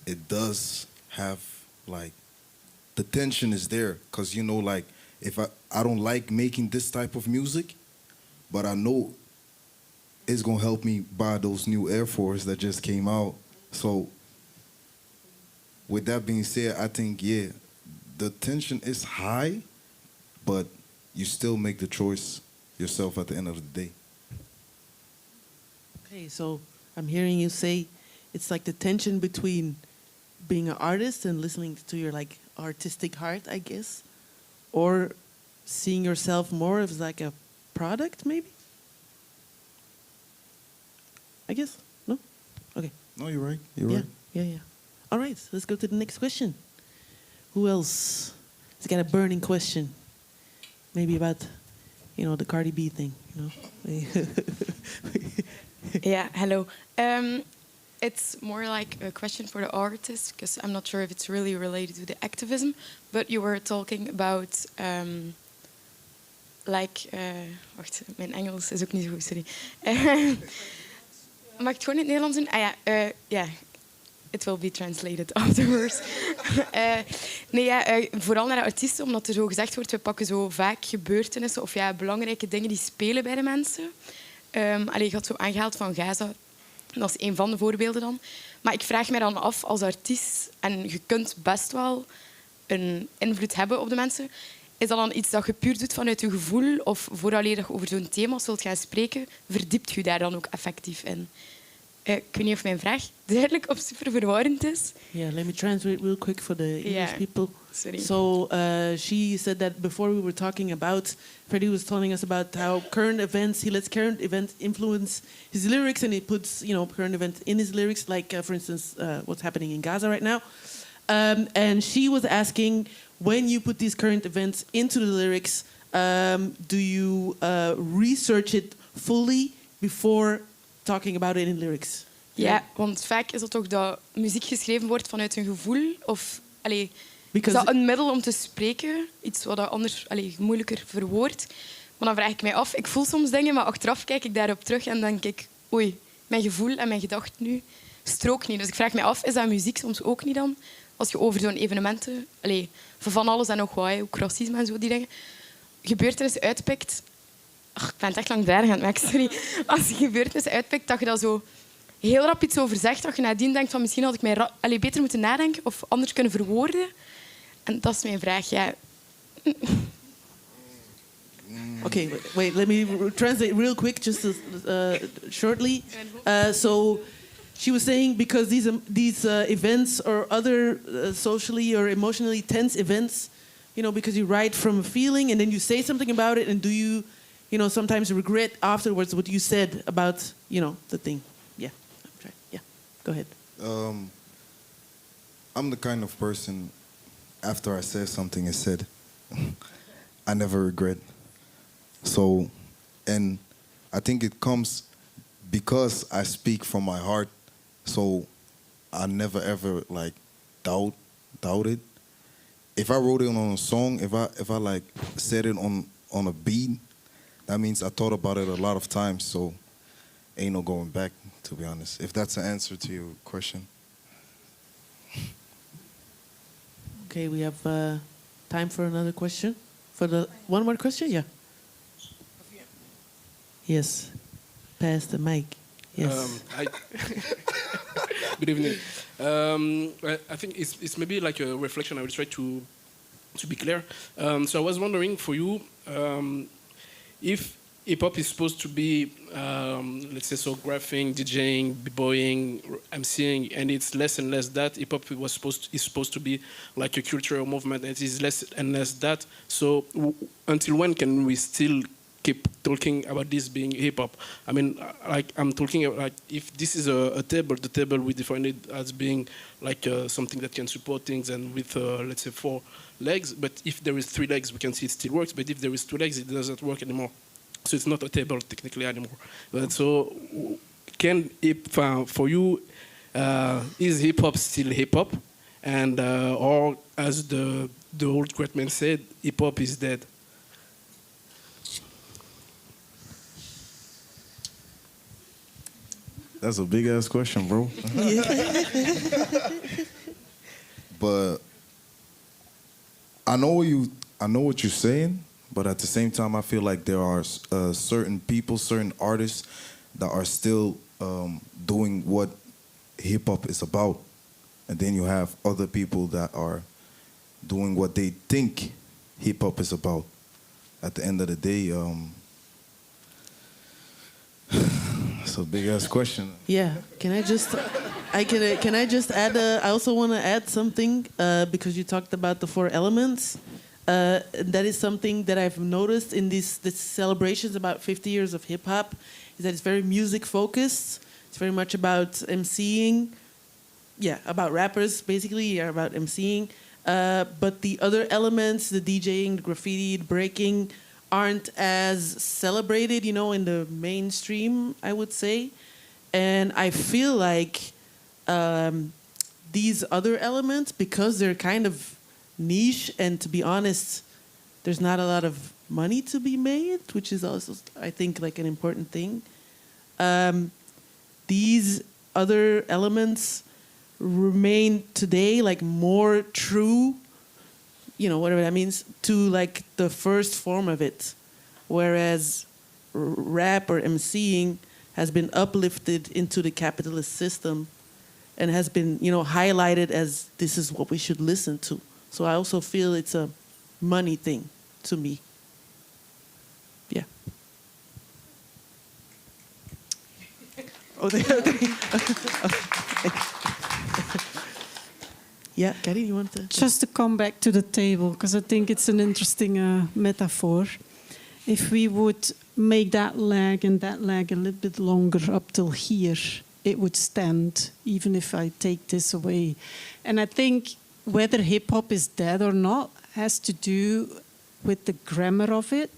Speaker 5: it does have the tension is there, because if I don't like making this type of music, but I know it's gonna help me buy those new Air Force that just came out. So with that being said, I think the tension is high, but you still make the choice yourself at the end of the day.
Speaker 3: Okay, so I'm hearing you say it's like the tension between being an artist and listening to your artistic heart, I guess, or seeing yourself more as a product, maybe? I guess? No? Okay.
Speaker 5: No, you're right. You're right.
Speaker 3: Yeah. All right, let's go to the next question. Who else has got a burning question? Maybe about, the Cardi B thing,
Speaker 12: Yeah, hello. It's more like a question for the artist, because I'm not sure if it's really related to the activism, but you were talking about, wacht, mijn Engels is ook niet zo goed, sorry. Mag ik het gewoon in het Nederlands doen? Ja, it will be translated afterwards. Vooral naar de artiesten, omdat er zo gezegd wordt, we pakken zo vaak gebeurtenissen of belangrijke dingen die spelen bij de mensen. Je had zo aangehaald van Gaza. Dat is een van de voorbeelden dan. Maar ik vraag me dan af als artiest, en je kunt best wel een invloed hebben op de mensen, is dat dan iets dat je puur doet vanuit je gevoel, of vooraleer dat je over zo'n thema zult gaan spreken, verdiept je daar dan ook effectief in? Ik weet niet of mijn vraag duidelijk of super verwarrend is.
Speaker 3: Yeah, let me translate real quick for the English people.
Speaker 12: Sorry.
Speaker 3: So she said that before we were talking about, Freddie was telling us about how current events, he lets current events influence his lyrics, and he puts, current events in his lyrics, for instance, what's happening in Gaza right now. And she was asking, when you put these current events into the lyrics, do you research it fully before talking about it in lyrics?
Speaker 12: Ja, want vaak is het toch dat muziek geschreven wordt vanuit een gevoel, of is dat een middel om te spreken, iets wat anders moeilijker verwoordt. Maar dan vraag ik mij af, ik voel soms dingen, maar achteraf kijk ik daarop terug en denk ik, oei, mijn gevoel en mijn gedachten nu strook niet. Dus ik vraag me af, is dat muziek soms ook niet dan? Als je over zo'n evenementen, van alles en nog wat, ook racisme en zo, die dingen, gebeurtenissen uitpikt. Ach, ik ben het echt lang daar aan het maken, sorry. Als je gebeurtenissen uitpikt, dat je daar zo heel rap iets over zegt, dat je nadien denkt van misschien had ik mij beter moeten nadenken of anders kunnen verwoorden. En dat is mijn vraag, ja.
Speaker 3: Okay, wait, let me translate real quick, just shortly. So she was saying because these events or other socially or emotionally tense events, because you write from a feeling and then you say something about it, and do you, sometimes regret afterwards what you said about, the thing? Yeah, go ahead.
Speaker 5: I'm the kind of person, after I say something is said, I never regret. So, and I think it comes because I speak from my heart. So I never ever doubt it. If I wrote it on a song, if I said it on a beat, that means I thought about it a lot of times. So ain't no going back, to be honest. If that's an answer to your question.
Speaker 3: Okay, we have time for another question? For the one more question? Yeah. Yes. Pass the mic. Yes.
Speaker 13: Good evening. I think it's maybe like a reflection. I will try to be clear. So I was wondering for you, if hip-hop is supposed to be, let's say, so graphing, DJing, b-boying, MCing, and it's less and less that. Hip-hop is supposed to be like a cultural movement, and it is less and less that. So until when can we still keep talking about this being hip-hop? I mean, like I'm talking about, like, if this is a table, the table we define it as being like something that can support things and with, let's say, 4 legs. But if there is 3 legs, we can see it still works. But if there is 2 legs, it doesn't work anymore. So it's not a table technically anymore. But so can for you, is hip-hop still hip-hop? And or as the old great man said, hip-hop is dead.
Speaker 5: That's a big ass question, bro. But I know what you're saying, but at the same time, I feel like there are certain people, certain artists that are still doing what hip hop is about, and then you have other people that are doing what they think hip hop is about. At the end of the day, it's a big ass question.
Speaker 3: Yeah, can I just add? I also want to add something because you talked about the 4 elements. That is something that I've noticed in this celebrations about 50 years of hip hop, is that it's very music focused. It's very much about MCing. Yeah, about rappers basically, about MCing. But the other elements, the DJing, the graffiti, the breaking, aren't as celebrated, in the mainstream, I would say. And I feel like these other elements, because they're kind of niche, and to be honest, there's not a lot of money to be made, which is also, I think, like an important thing. These other elements remain today like more true, whatever that means, to like the first form of it, whereas rap or MCing has been uplifted into the capitalist system and has been, highlighted as this is what we should listen to. So I also feel it's a money thing to me. Yeah. Yeah, Carrie, you want to?
Speaker 6: Just to come back to the table, because I think it's an interesting metaphor. If we would make that leg and that leg a little bit longer up till here, it would stand, even if I take this away. And I think whether hip-hop is dead or not has to do with the grammar of it,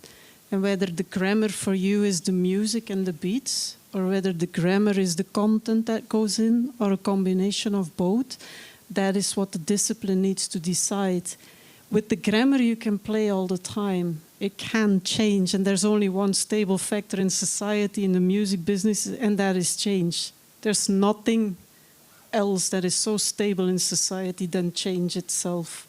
Speaker 6: and whether the grammar for you is the music and the beats, or whether the grammar is the content that goes in, or a combination of both. That is what the discipline needs to decide. With the grammar, you can play all the time. It can change, and there's only one stable factor in society, in the music business, and that is change. There's nothing else that is so stable in society than change itself.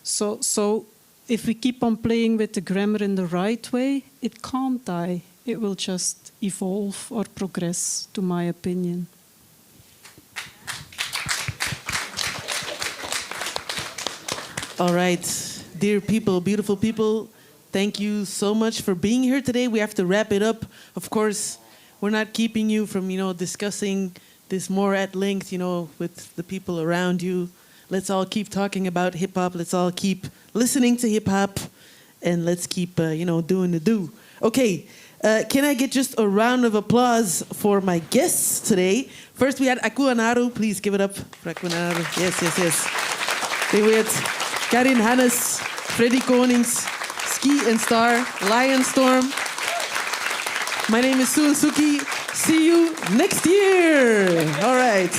Speaker 6: So if we keep on playing with the grammar in the right way, it can't die. It will just evolve or progress, to my opinion.
Speaker 3: All right, dear people, beautiful people, thank you so much for being here today. We have to wrap it up. Of course, we're not keeping you from, discussing this more at length, with the people around you. Let's all keep talking about hip-hop. Let's all keep listening to hip-hop. And let's keep, doing the do. Okay, can I get just a round of applause for my guests today? First, we had Aku Anaru. Please give it up for Aku Anaru. Yes. Then we had Karin Hannes, Freddy Konings, Ski and Star, Lionstorm. My name is Soon Suki. See you next year. All right.